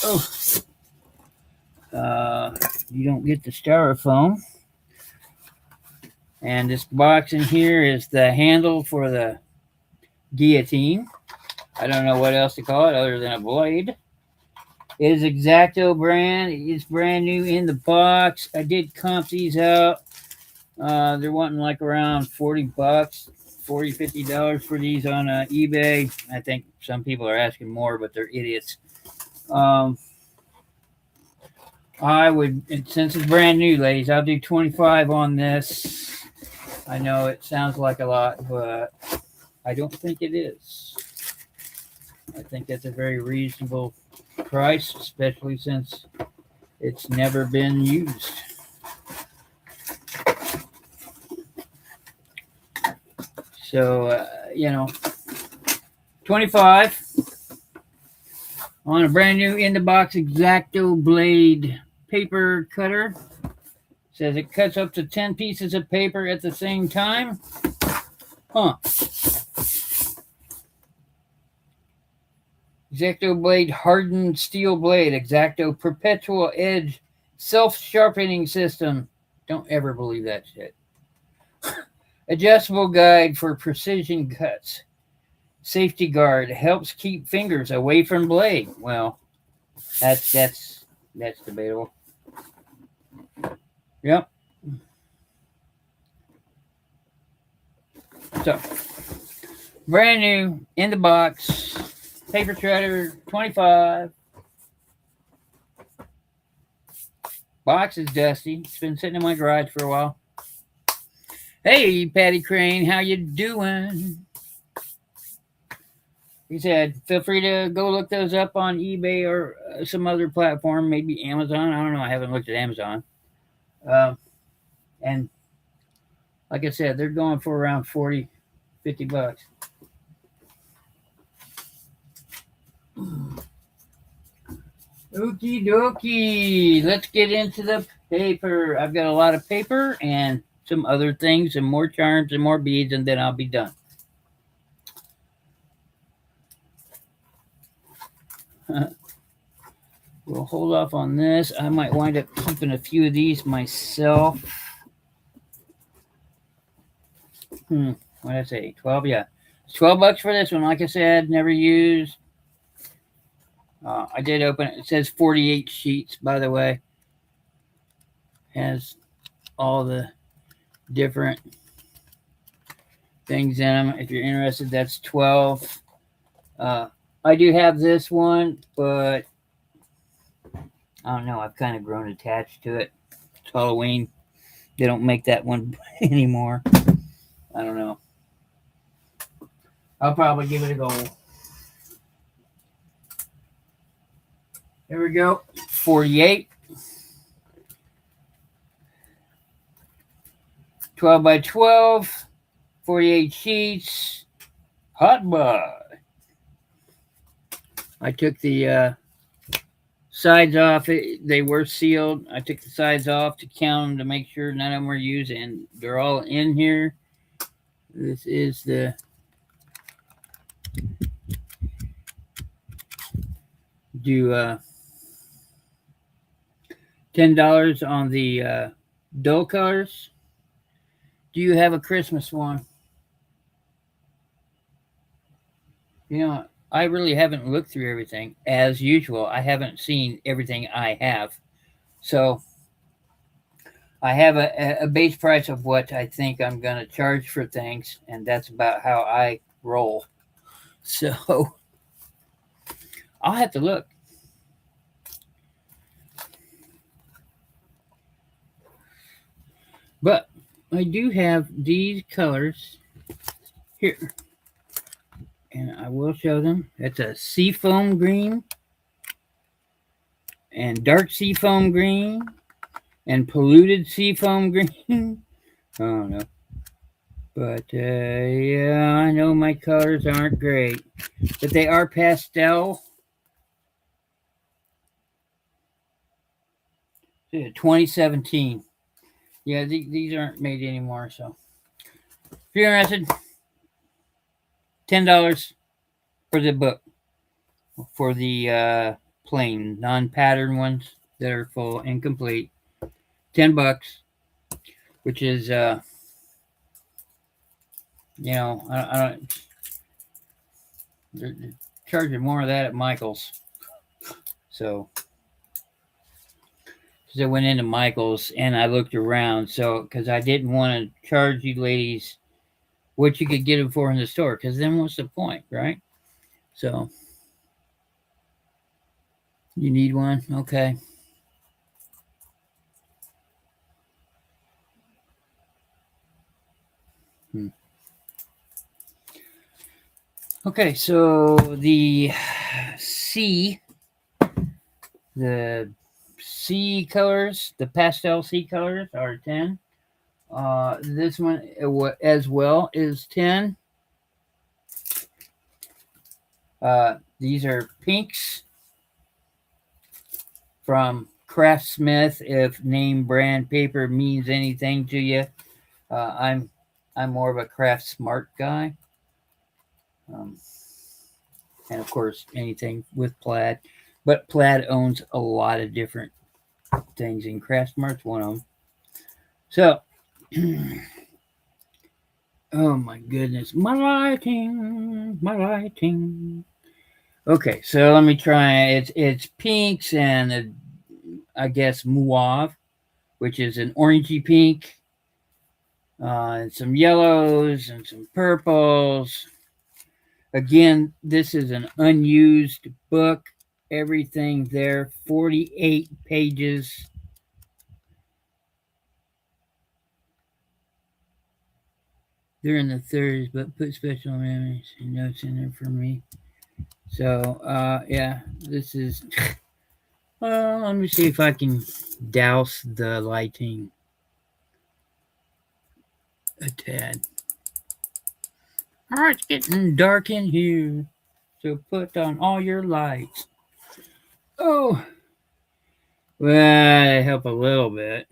Oh, you don't get the styrofoam. And this box in here is the handle for the guillotine. I don't know what else to call it other than a blade. It is X-Acto brand. It's brand new in the box. I did comp these out. They're wanting like around $40, $40, $50 for these on eBay. I think some people are asking more, but they're idiots. I would, since it's brand new, ladies, I'll do 25 on this. I know it sounds like a lot, but I don't think it is. I think that's a very reasonable price, especially since it's never been used. So, 25 on a brand new in the box X-Acto blade paper cutter. Says it cuts up to 10 pieces of paper at the same time. Huh. X-Acto blade hardened steel blade. X-Acto perpetual edge self-sharpening system. Don't ever believe that shit. Adjustable guide for precision cuts. Safety guard helps keep fingers away from blade. Well, that's debatable. Yep. So, brand new in the box. Paper shredder, 25. Box is dusty. It's been sitting in my garage for a while. Hey, Patty Crane, how you doing? He said, feel free to go look those up on eBay or some other platform, maybe Amazon. I don't know. I haven't looked at Amazon. And like I said, they're going for around $40, $50. Okie dokie. Let's get into the paper. I've got a lot of paper and some other things and more charms and more beads, and then I'll be done. We'll hold off on this. I might wind up keeping a few of these myself. What did I say? 12? Yeah. It's $12 for this one. Like I said, never used. I did open it. It says 48 sheets, by the way. Has all the different things in them. If you're interested, that's 12. I do have this one, but I don't know. I've kind of grown attached to it. It's Halloween. They don't make that one anymore. I don't know. I'll probably give it a go. There we go. 48. 12 by 12. 48 sheets. Hot buy. I took the sides off. They were sealed. I took the sides off to count them to make sure none of them were used, and they're all in here. This is the do $10 on the dull colors. Do you have a Christmas one? You know, I really haven't looked through everything. As usual, I haven't seen everything I have. So I have a base price of what I think I'm going to charge for things, and that's about how I roll. So I'll have to look. But I do have these colors here, and I will show them. It's a seafoam green and dark seafoam green and polluted seafoam green. I don't know. But, yeah, I know my colors aren't great. But they are pastel. 2017. Yeah, these aren't made anymore, so. If you're interested, $10 for the book. For the plain, non-pattern ones that are full and complete. $10, which is, I don't. They're charging more of that at Michael's. So, because I went into Michael's and I looked around, so because I didn't want to charge you ladies what you could get them for in the store, because then what's the point, right? So, you need one? Okay. Okay, so the C colors, the pastel C colors are 10. This one as well is 10. These are pinks from Craftsmith. If name brand paper means anything to you, I'm more of a Craft Smart guy. And of course, anything with Plaid. But Plaid owns a lot of different things, and Craft Smart's one of them. So, oh my goodness, my lighting. Okay, so let me try. It's pinks and I guess mauve, which is an orangey pink, and some yellows and some purples. Again, this is an unused book. Everything there, 48 pages. They're in the 30s, but put special memories and notes in there for me. So, yeah, this is. Well, let me see if I can douse the lighting a tad. All right, it's getting dark in here, so put on all your lights. Oh, well, they help a little bit.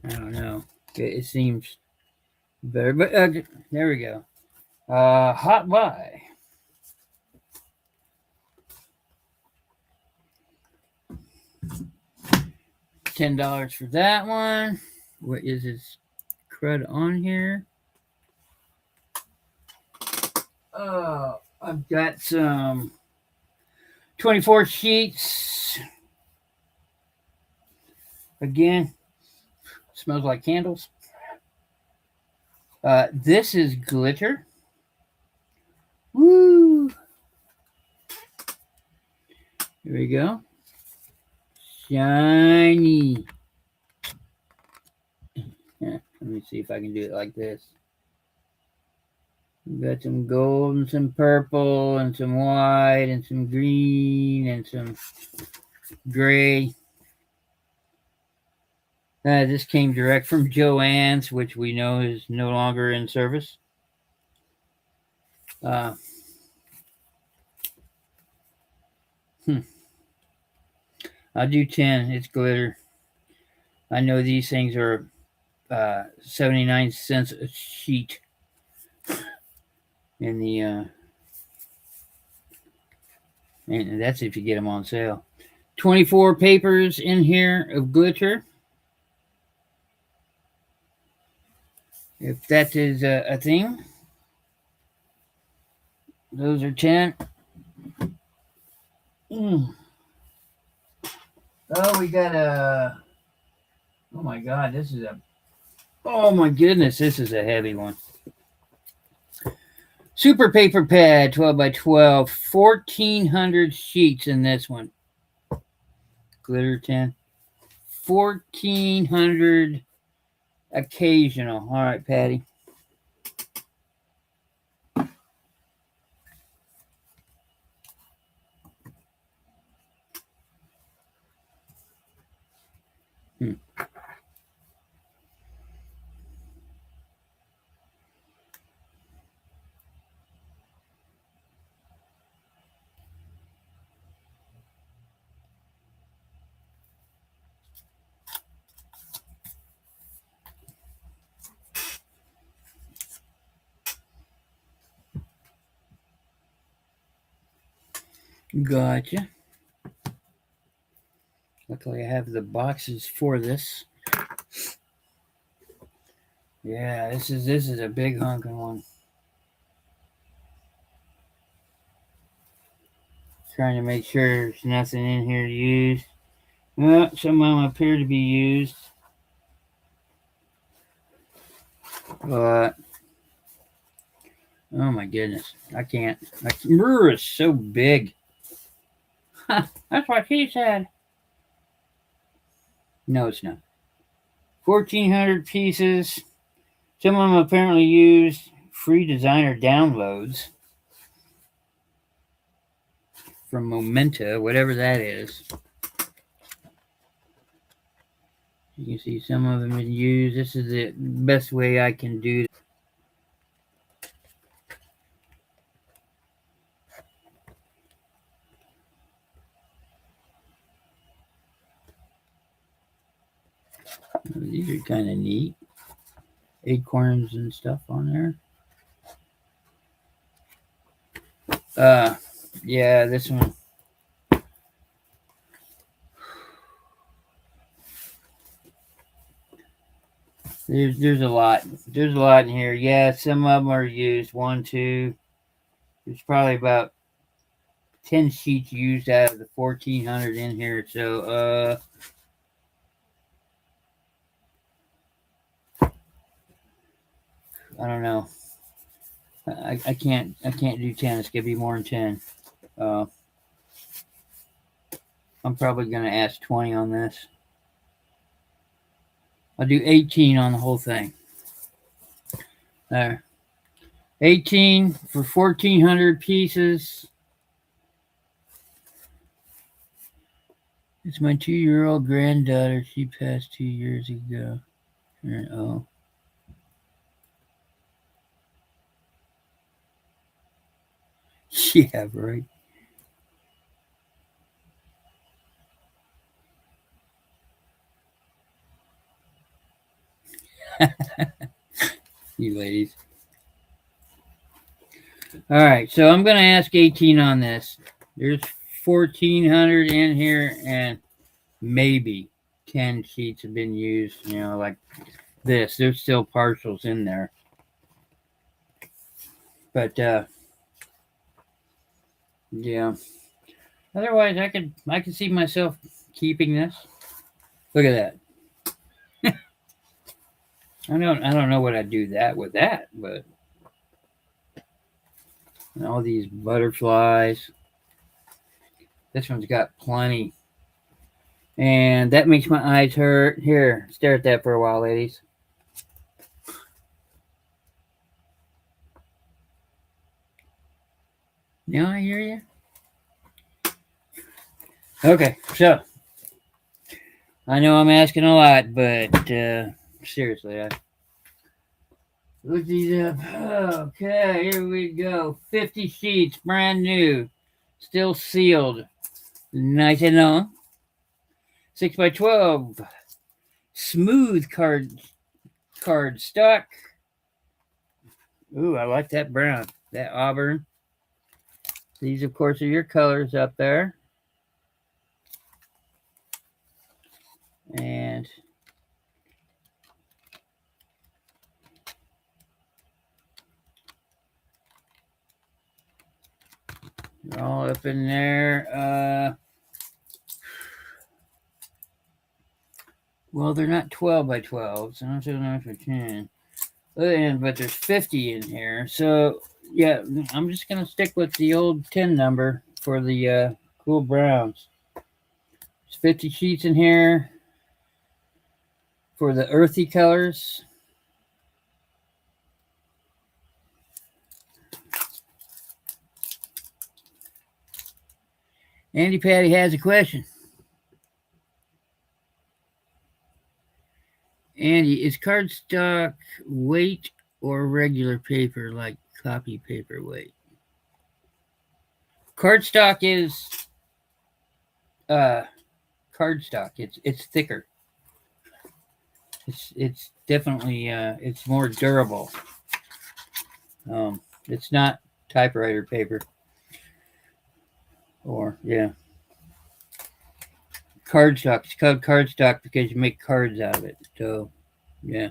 I don't know. It seems better, but there we go. Hot buy. $10 for that one. What is this crud on here? I've got some 24 sheets. Again, smells like candles. This is glitter. Woo! Here we go. Shiny. Yeah, let me see if I can do it like this. We've got some gold and some purple and some white and some green and some gray. This came direct from Joann's, which we know is no longer in service. I'll do 10. It's glitter. I know these things are 79 cents a sheet in the and that's if you get them on sale. 24 papers in here of glitter. If that is a thing. Those are 10. Oh, we got a. Oh my God, this is a. Oh my goodness, this is a heavy one. Super paper pad, 12 by 12, 1,400 sheets in this one. Glitter 10. 1,400 occasional. All right, Patty. Gotcha. Luckily, I have the boxes for this. Yeah, this is a big honking one. Trying to make sure there's nothing in here to use. Well, some of them appear to be used, but oh my goodness, I can't. Brr is so big. That's what she said. No, it's not. 1,400 pieces. Some of them apparently used. Free designer downloads from Momenta, whatever that is. You can see some of them have been used. This is the best way I can do. These are kind of neat. Acorns and stuff on there. Yeah, this one. There's a lot. There's a lot in here. Yeah, some of them are used. One, two. There's probably about 10 sheets used out of the 1,400 in here. So, I don't know. I can't do 10. It's gonna be more than 10. Uh, I'm probably gonna ask 20 on this. I'll do 18 on the whole thing. There. 18 for 1,400 pieces. It's my 2-year-old granddaughter. She passed 2 years ago. Oh. Yeah, right. You ladies. All right, so I'm going to ask 18 on this. There's 1,400 in here, and maybe 10 sheets have been used. You know, like this. There's still partials in there, but yeah. Otherwise, I could see myself keeping this. Look at that. I don't know what I'd do that with that, but all these butterflies. This one's got plenty. And that makes my eyes hurt. Here, stare at that for a while, ladies. Now I hear you. Okay, so I know I'm asking a lot, but seriously, I look these up. Okay, here we go. 50 sheets, brand new, still sealed, nice and long. 6x12, smooth card stock. Ooh, I like that brown, that auburn. These, of course, are your colors up there. And they're all up in there. Well, they're not 12x12, so I'm still not for 10. But there's 50 in here. So, yeah, I'm just going to stick with the old 10 number for the cool browns. There's 50 sheets in here for the earthy colors. Andy Patty has a question. Andy, is cardstock weight or regular paper like copy paper weight? Cardstock is cardstock. It's thicker. It's definitely it's more durable. It's not typewriter paper. Or yeah. Cardstock. It's called cardstock because you make cards out of it. So yeah.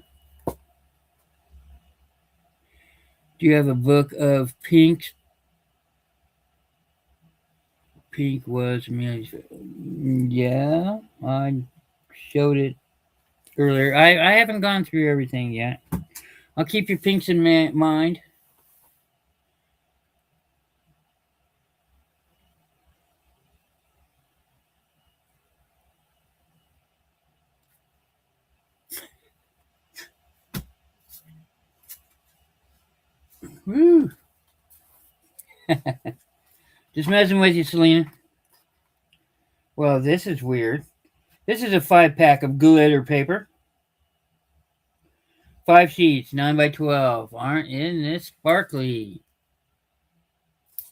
Do you have a book of pinks? Pink was yeah. I showed it earlier. I haven't gone through everything yet. I'll keep your pinks in mind. Woo! Just messing with you, Selena. Well, this is weird. This is a 5-pack of glitter paper. 5 sheets, 9 by 12. Aren't in this sparkly?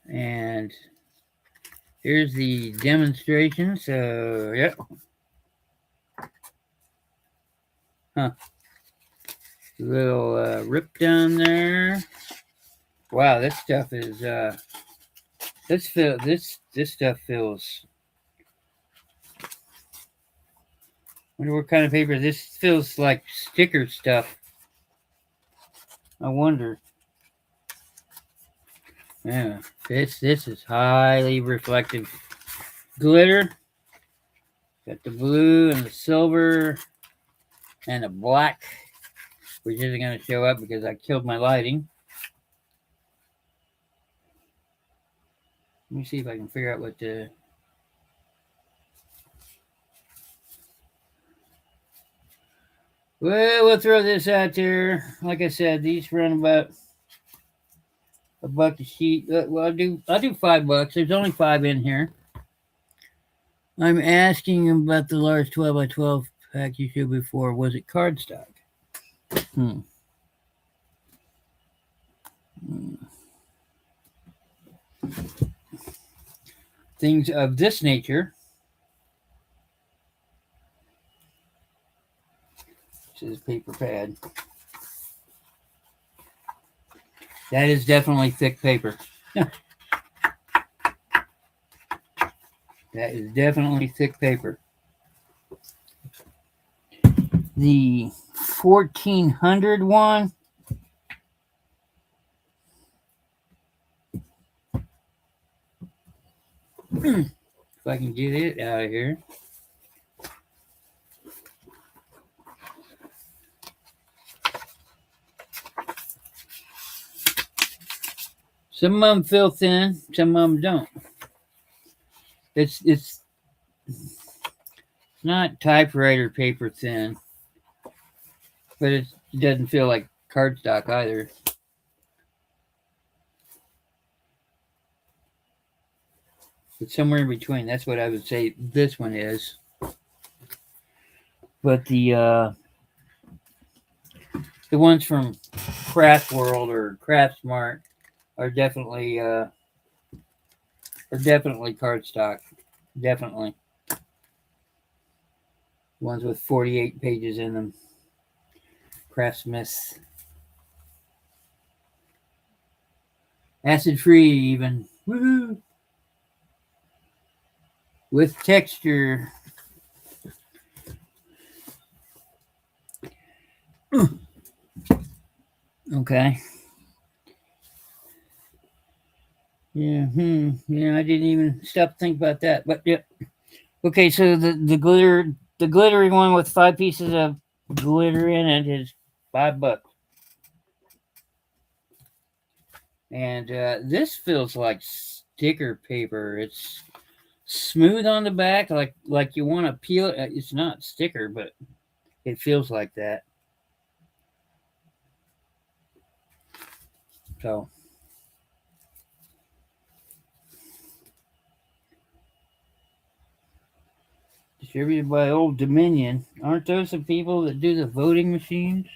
And here's the demonstration. So, yep. Huh. Little rip down there. Wow, this stuff is this stuff feels. Wonder what kind of paper this feels like. Sticker stuff. I wonder. Yeah, this is highly reflective glitter. Got the blue and the silver and the black, which isn't going to show up because I killed my lighting. Let me see if I can figure out what the. Well, we'll throw this out there. Like I said, these run about $1 a sheet. Well, I'll do $5. There's only 5 in here. I'm asking about the large 12 by 12 pack you showed before. Was it cardstock? Hmm. Things of this nature. This is paper pad. That is definitely thick paper. That is definitely thick paper. The 1400 one. If I can get it out of here. Some of them feel thin, some of them don't. It's not typewriter paper thin, but it doesn't feel like cardstock either. It's somewhere in between. That's what I would say this one is. But the ones from Craft World or Craft Smart are definitely cardstock. Definitely. Ones with 48 pages in them. Craftsmith. Acid free even. Woohoo! With texture. Okay. Yeah, yeah, I didn't even stop to think about that. But yeah. Okay, so the glittery one with 5 pieces of glitter in it is $5. And this feels like sticker paper. It's smooth on the back, like you want to peel it. It's not sticker, but it feels like that. So distributed by Old Dominion. Aren't those the people that do the voting machines?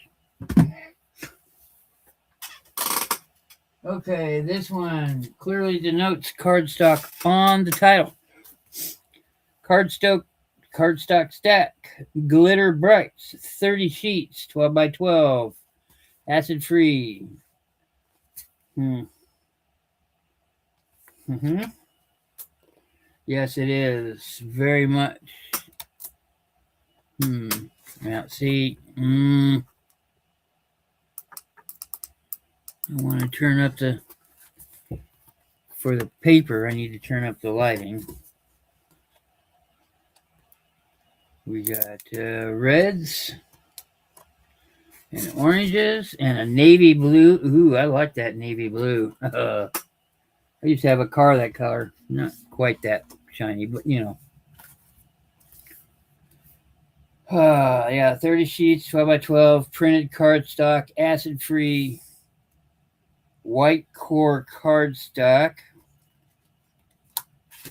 Okay, this one clearly denotes cardstock on the title. Cardstock stack, glitter brights, 30 sheets, 12 by 12, acid free. Yes, it is very much. Now, see. I want to turn up for the paper, I need to turn up the lighting. We got reds and oranges and a navy blue. Ooh, I like that navy blue. I used to have a car that color. Not quite that shiny, but you know. Yeah, 30 sheets, 12 by 12, printed cardstock, acid-free, white core cardstock,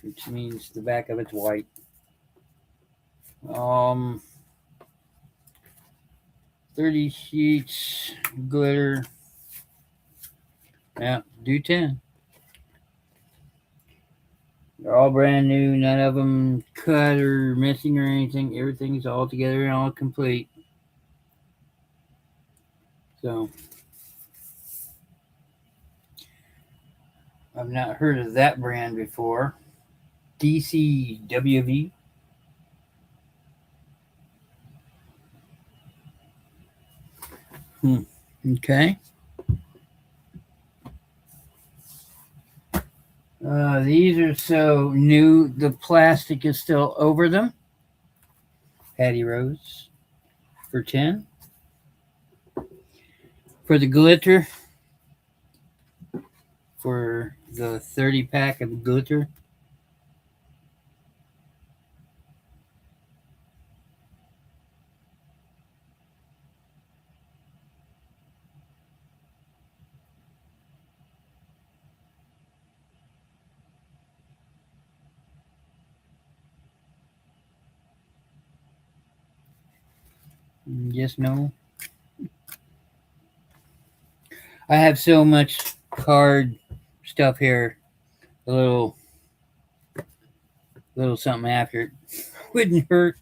which means the back of it's white. 30 sheets, glitter. Yeah, do 10. They're all brand new, none of them cut or missing or anything. Everything's all together and all complete. So, I've not heard of that brand before. DCWV. Okay. These are so new, the plastic is still over them. Patty Rose for 10. For the glitter, for the 30 pack of glitter, yes, no. I have so much card stuff here. A little something after it wouldn't hurt.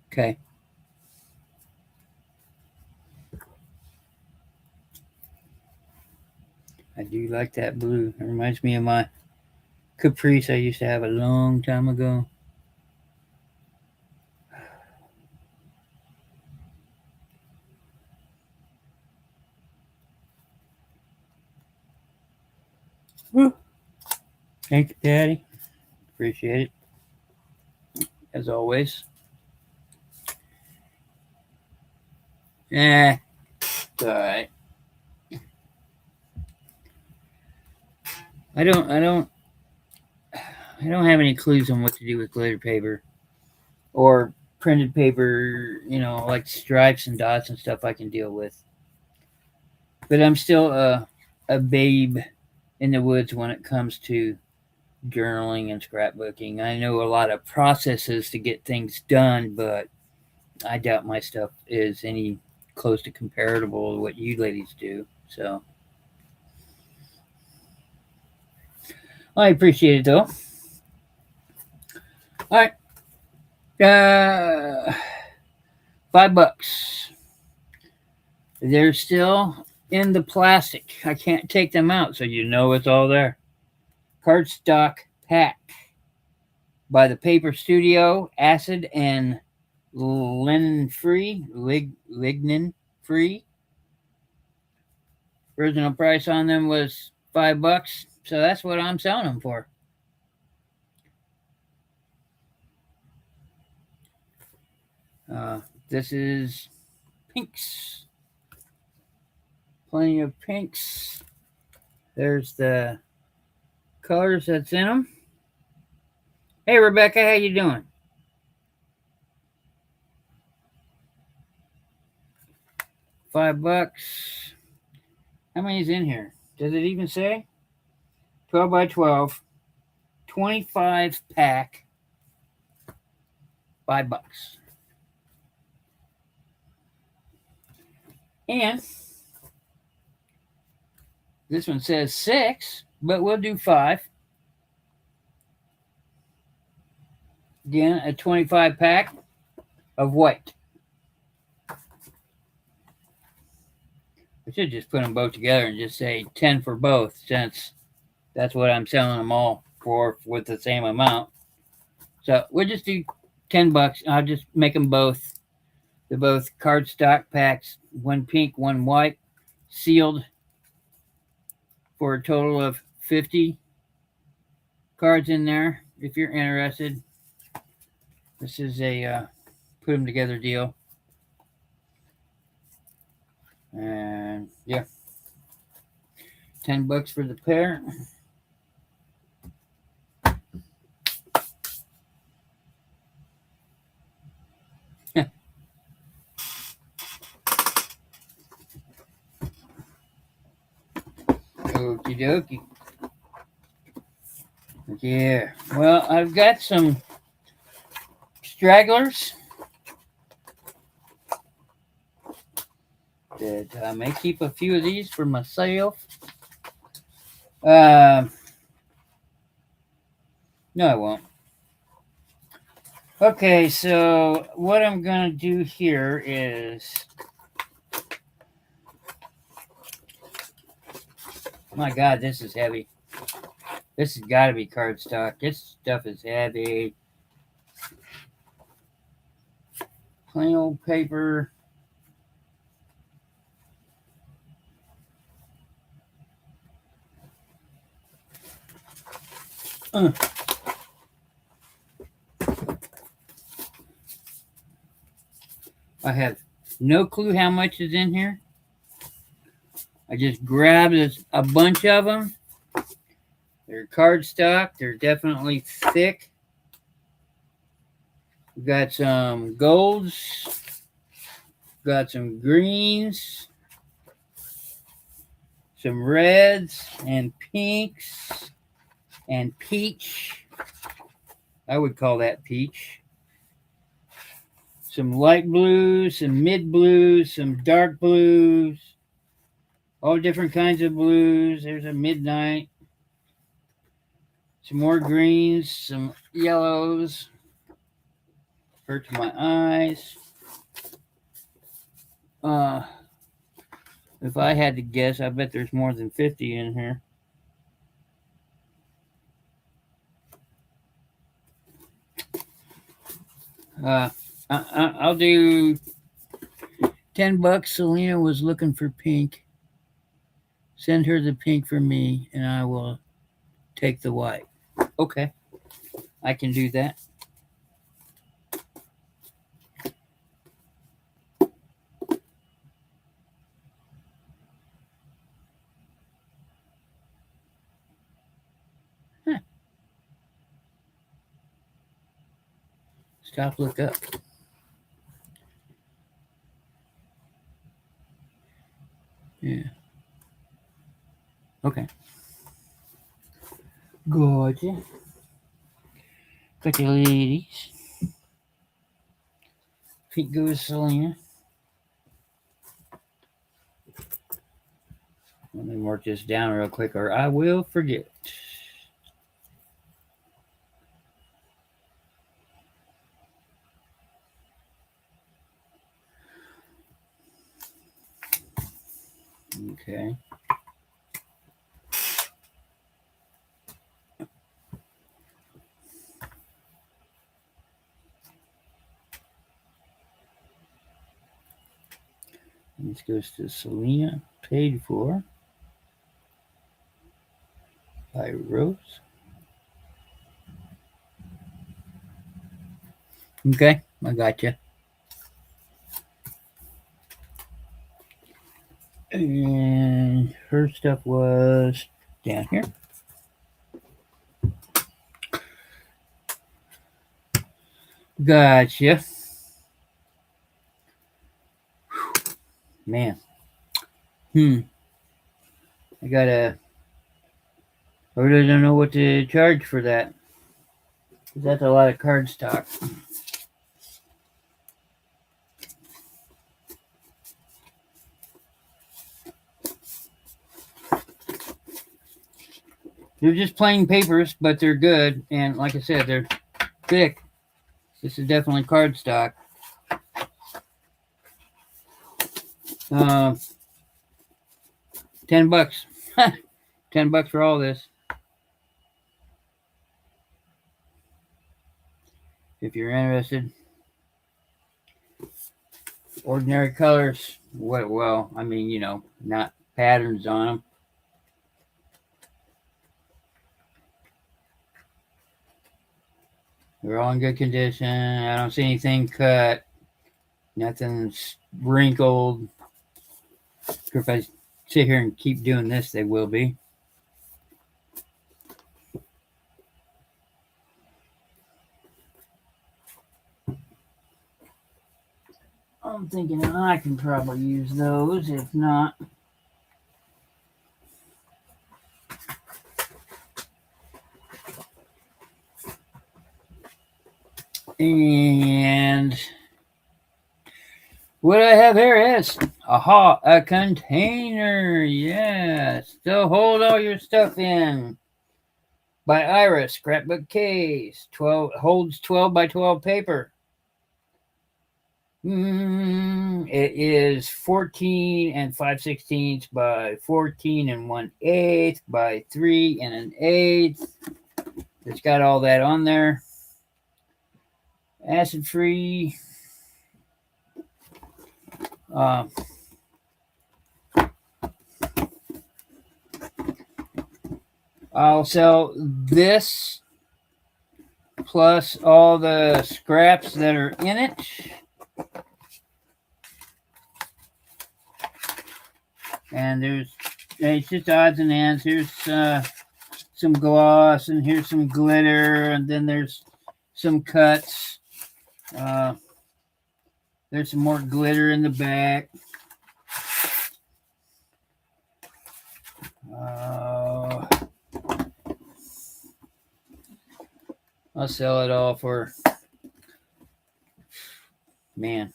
Okay. I do like that blue. It reminds me of my Caprice I used to have a long time ago. Woo. Thank you, Daddy. Appreciate it. As always. Yeah, it's alright. I don't have any clues on what to do with glitter paper or printed paper, you know, like stripes and dots and stuff I can deal with. But I'm still a babe in the woods when it comes to journaling and scrapbooking. I know a lot of processes to get things done, but I doubt my stuff is any close to comparable to what you ladies do. So I appreciate it though. All right. $5. They're still in the plastic. I can't take them out, so you know it's all there. Cardstock pack by the Paper Studio, acid and lignin free. Original price on them was $5, so that's what I'm selling them for. This is pinks. Plenty of pinks. There's the colors that's in them. Hey, Rebecca, how you doing? $5. How many's in here? Does it even say? 12 by 12, 25 pack, $5. And this one says 6, but we'll do 5. Again, a 25 pack of white. I should just put them both together and just say 10 for both, since that's what I'm selling them all for with the same amount. So we'll just do $10. I'll just make them both They're both cardstock packs, one pink, one white, sealed for a total of 50 cards in there. If you're interested, this is a put them together deal. And yeah, $10 for the pair. Okie dokie. Yeah, well, I've got some stragglers that I may keep a few of these for myself. No, I won't. Okay, so what I'm going to do here is, my God, this is heavy. This has got to be cardstock. This stuff is heavy. Plain old paper. I have no clue how much is in here. I just grabbed a bunch of them. They're cardstock. They're definitely thick. We've got some golds. Got some greens. Some reds and pinks and peach. I would call that peach. Some light blues, some mid blues, some dark blues. All different kinds of blues. There's a midnight. Some more greens, some yellows. Hurts my eyes. If I had to guess, I bet there's more than 50 in here. I'll do $10. Selena was looking for pink. Send her the pink for me, and I will take the white. Okay, I can do that. Huh. Stop, look up. Yeah. Okay. Gotcha. Got the ladies. Pink goes Selena. Let me mark this down real quick or I will forget. Okay. This goes to Selena, paid for by Rose. Okay, I got you. And her stuff was down here. Gotcha. Man. I really don't know what to charge for that. That's a lot of cardstock. They're just plain papers, but they're good. And like I said, they're thick. This is definitely cardstock. $10. $10 for all this. If you're interested. Ordinary colors. What? Well, I mean, not patterns on them. They're all in good condition. I don't see anything cut. Nothing's wrinkled. If I sit here and keep doing this, they will be. I'm thinking I can probably use those. If not, and what I have here is a container. Yes, to hold all your stuff in. By Iris, scrapbook case. 12 holds 12 by 12 paper. It is 14 and 5/16 by 14 and 1/8 by 3 and an 1/8. It's got all that on there. Acid free. I'll sell this plus all the scraps that are in it. And it's just odds and ends. Here's some gloss, and here's some glitter, and then there's some cuts. There's some more glitter in the back. I'll sell it all for, man.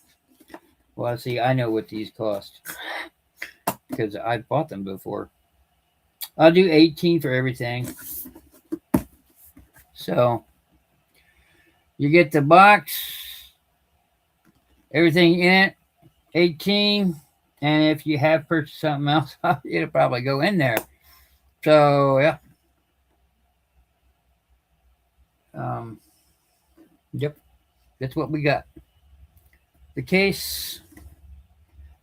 Well, see, I know what these cost because I bought them before. I'll do 18 for everything. So you get the box, everything in it, 18. And if you have purchased something else, it'll probably go in there. So yeah. Yep, that's what we got. The case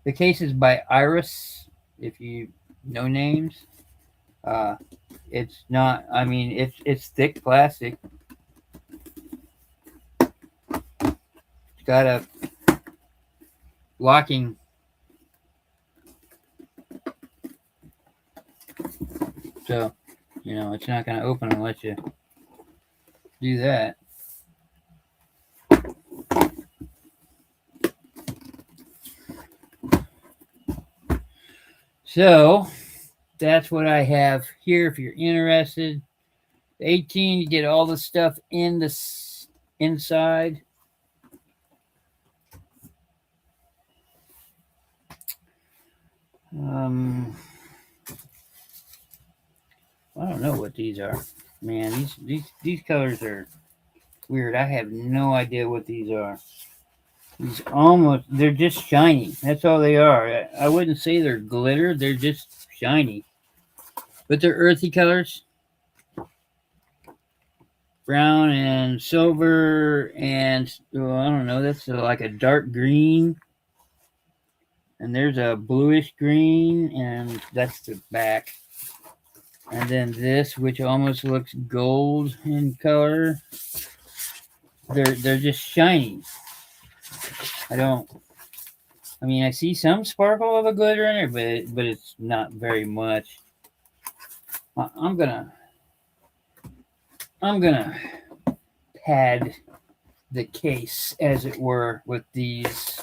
is by Iris. If you know names, it's not. I mean, it's thick plastic. It's got a locking. So, it's not going to open unless you do that. So that's what I have here. If you're interested, 18, you get all the stuff in the inside. I don't know what these are. Man, these colors are weird. I have no idea what these are. They're just shiny. That's all they are. I wouldn't say they're glitter. They're just shiny. But they're earthy colors. Brown and silver and, I don't know, that's like a dark green. And there's a bluish green, and that's the back. And then this, which almost looks gold in color. They're just shiny. I see some sparkle of a glitter in it, but it's not very much. I'm gonna pad the case, as it were, with these.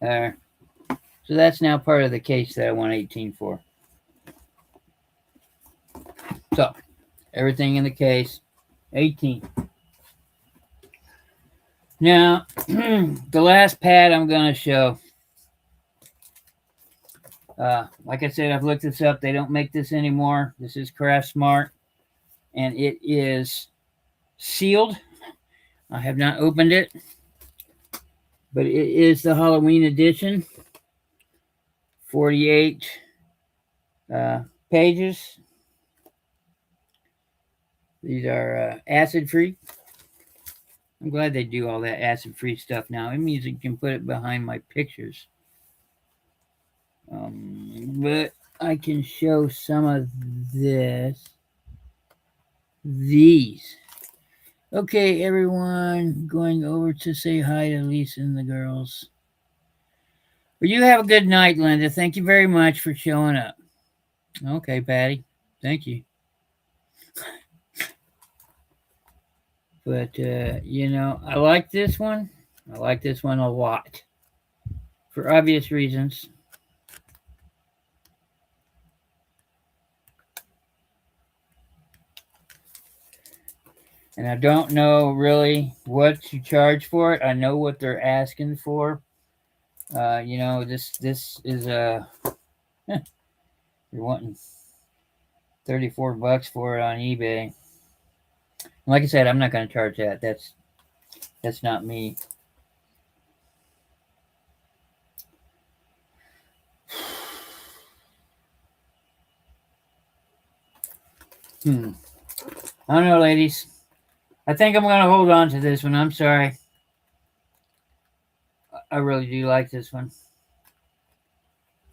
So that's now part of the case that I want 18 for. So everything in the case, 18. Now, the last pad I'm going to show. Like I said, I've looked this up. They don't make this anymore. This is CraftSmart, and it is sealed. I have not opened it, but it is the Halloween edition. 48 pages. These are acid-free. I'm glad they do all that acid-free stuff now. It means you can put it behind my pictures. But I can show some of this. These. Okay, everyone, going over to say hi to Lisa and the girls. Well, you have a good night, Linda. Thank you very much for showing up. Okay, Patty. Thank you. But, I like this one. I like this one a lot. For obvious reasons. And I don't know really what to charge for it. I know what they're asking for. This is you're wanting $34 for it on eBay. Like I said, I'm not going to charge that. That's not me. I don't know, ladies. I think I'm going to hold on to this one. I'm sorry. I really do like this one.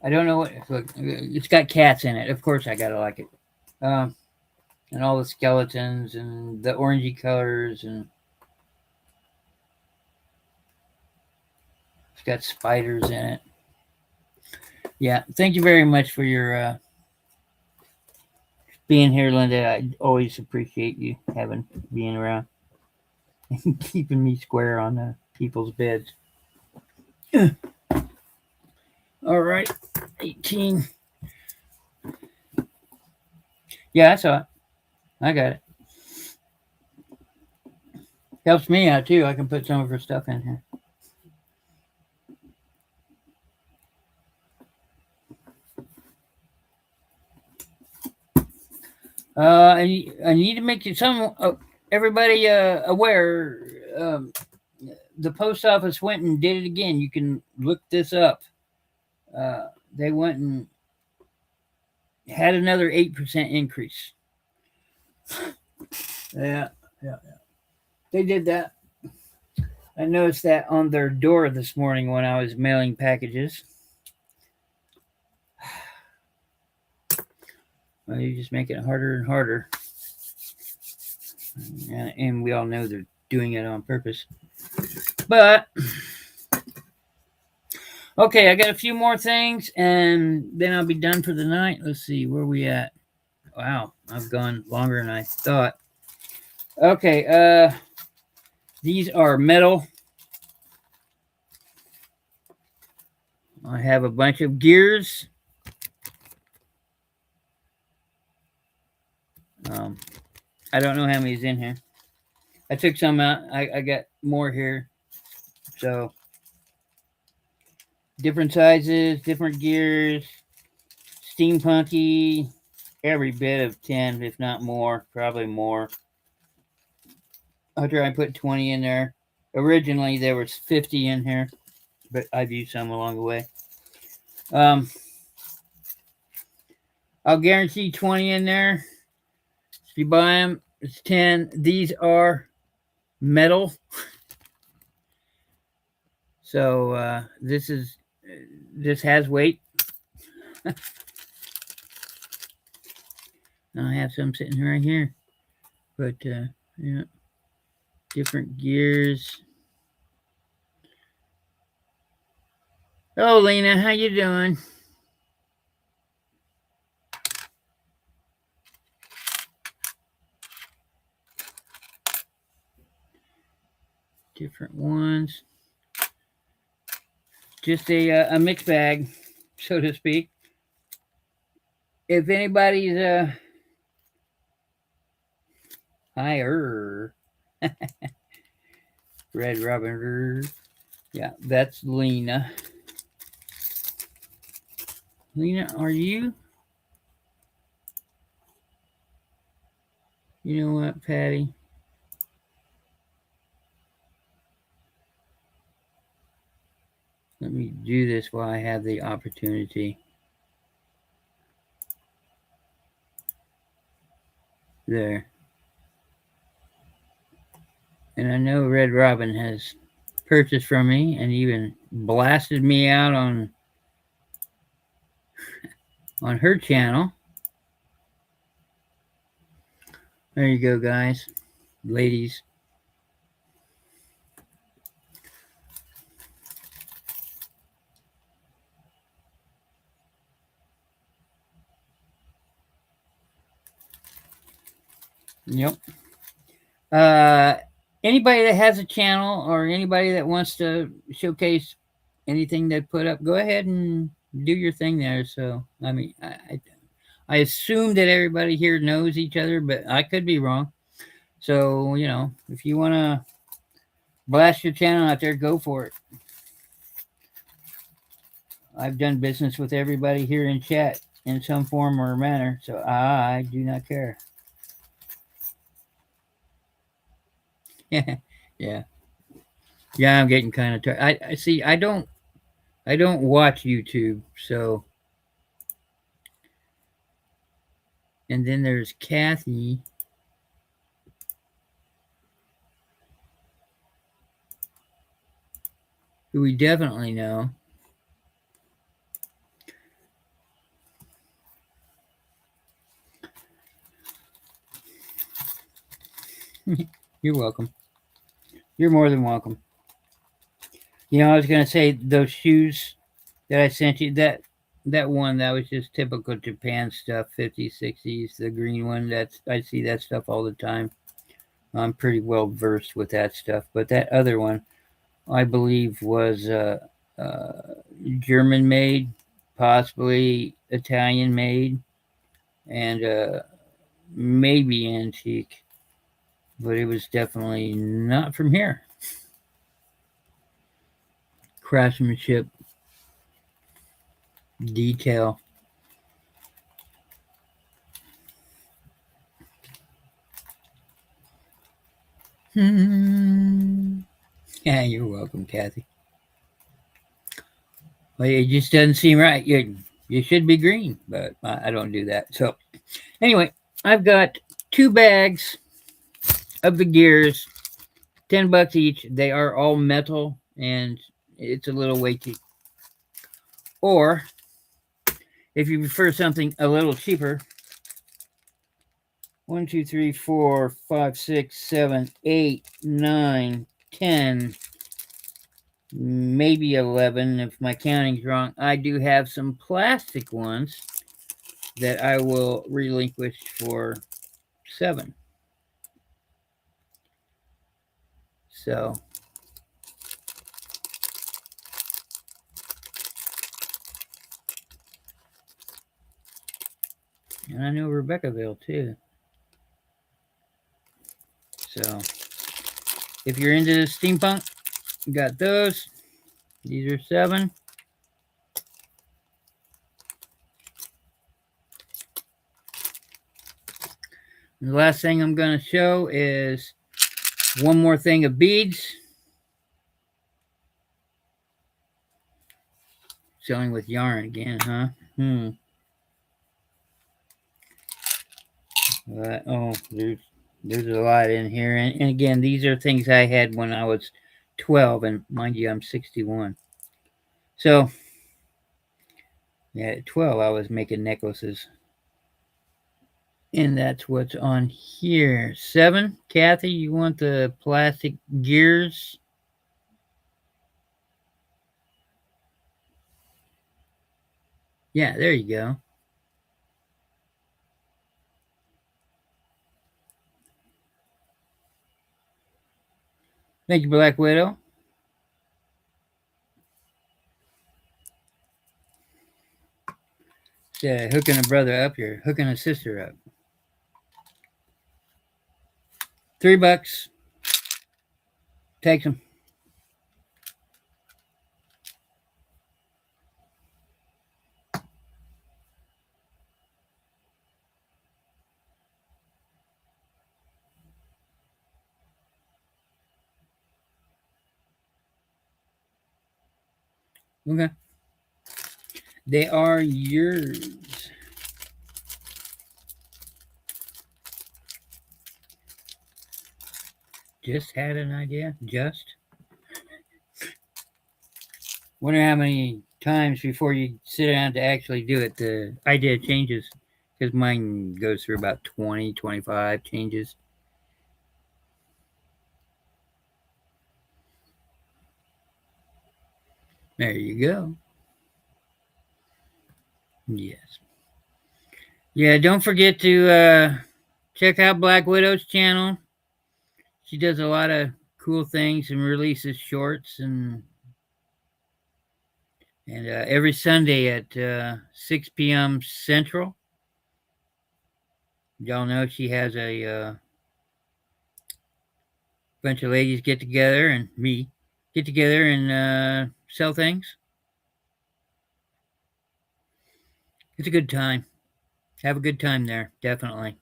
I don't know what. Look, it's got cats in it. Of course, I gotta like it. And all the skeletons and the orangey colors, and it's got spiders in it. Yeah, thank you very much for your being here, Linda. I always appreciate you being around and keeping me square on people's beds. All right, 18. Yeah, I saw it. I got it. Helps me out too. I can put some of her stuff in here. I need to make everybody aware. The post office went and did it again. You can look this up. They went and had another 8% increase. Yeah. They did that. I noticed that on their door this morning when I was mailing packages. Well, you just make it harder and harder. And we all know they're doing it on purpose. But, okay, I got a few more things, and then I'll be done for the night. Let's see, where are we at? Wow, I've gone longer than I thought. Okay, these are metal. I have a bunch of gears. I don't know how many's in here. I took some out. I got more here. So, different sizes, different gears, steampunky, every bit of 10, if not more, probably more. I'll try and put 20 in there. Originally, there was 50 in here, but I've used some along the way. I'll guarantee 20 in there. If you buy them, it's 10. These are metal. So this has weight. I have some sitting right here. But yeah, different gears. Oh, Lena, how you doing? Different ones. Just a mixed bag, so to speak. If anybody's higher, Red Robin, yeah, that's Lena. Lena, are you? You know what, Patty? Let me do this while I have the opportunity. There. And I know Red Robin has purchased from me and even blasted me out on her channel. There you go, guys, ladies. Yep. Uh, Anybody that has a channel or anybody that wants to showcase anything they put up, go ahead and do your thing there. So, I mean, I assume that everybody here knows each other, but I could be wrong. So, if you want to blast your channel out there, go for it. I've done business with everybody here in chat in some form or manner, so I do not care. Yeah. Yeah, I'm getting kind of tired. I see. I don't watch YouTube, so. And then there's Kathy, who we definitely know. You're welcome. You're more than welcome. I was gonna say those shoes that I sent you. That one that was just typical Japan stuff, 50s, 60s. The green one. I see that stuff all the time. I'm pretty well versed with that stuff. But that other one, I believe, was uh, German made, possibly Italian made, and maybe antique, but it was definitely not from here. Craftsmanship, detail. Yeah, you're welcome, Kathy. Well, it just doesn't seem right. You should be green, but I don't do that. So anyway, I've got 2 bags of the gears, $10 each. They are all metal, and it's a little weighty. Or if you prefer something a little cheaper, 1, 2, 3, 4, 5, 6, 7, 8, 9, 10, maybe 11 if my counting's wrong. I do have some plastic ones that I will relinquish for 7. So, and I know Rebeccaville too. So, if you're into steampunk, you got those. These are 7. And the last thing I'm going to show is one more thing of beads. Selling with yarn again, huh? Oh, there's a lot in here. And again, these are things I had when I was 12. And mind you, I'm 61. So, yeah, at 12, I was making necklaces. And that's what's on here. 7. Kathy, you want the plastic gears? Yeah, there you go. Thank you, Black Widow. Yeah, hooking a brother up here, hooking a sister up. $3. Takes them. Okay. They are yours. Just had an idea. Just. Wonder how many times before you sit down to actually do it, the idea changes. Because mine goes through about 20, 25 changes. There you go. Yes. Yeah, don't forget to check out Black Widow's channel. She does a lot of cool things and releases shorts and every Sunday at 6 p.m. Central. Y'all know she has a bunch of ladies get together and me get together and sell things. It's a good time. Have a good time there, definitely.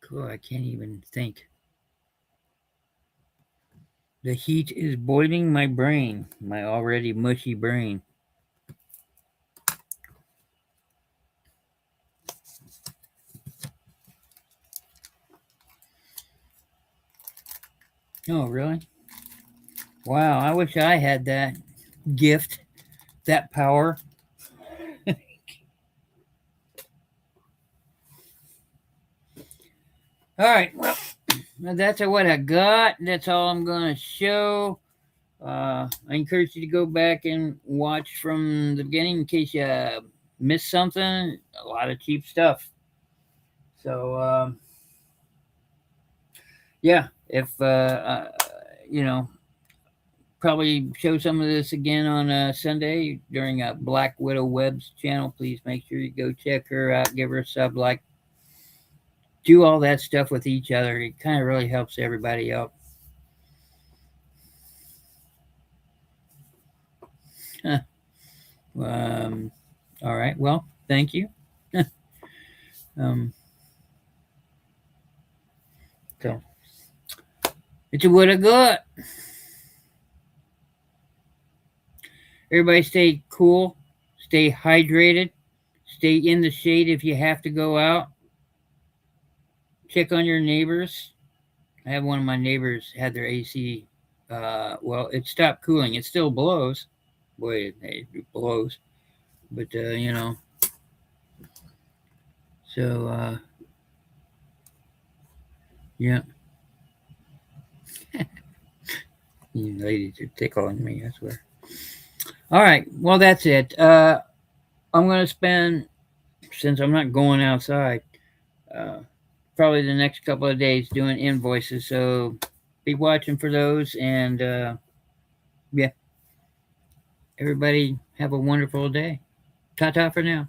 Cool, I can't even think. The heat is boiling my brain, my already mushy brain. Oh, really? Wow, I wish I had that gift, that power. All right, well, that's what I got. That's all I'm going to show. I encourage you to go back and watch from the beginning in case you missed something. A lot of cheap stuff. So, yeah, if, you know, probably show some of this again on Sunday during Black Widow Webb's channel. Please make sure you go check her out, give her a sub, like, do all that stuff with each other. It kind of really helps everybody out. All right. Well, thank you. um, so it's what I got. Everybody stay cool, stay hydrated, stay in the shade if you have to go out. Check on your neighbors. I have one of my neighbors had their AC. Well, it stopped cooling. It still blows. Boy, it blows. But you know, so yeah. You ladies are tickling me, I swear. All right. Well, that's it. I'm going to spend, since I'm not going outside, uh, probably the next couple of days doing invoices. So be watching for those. And yeah, everybody have a wonderful day. Ta ta for now.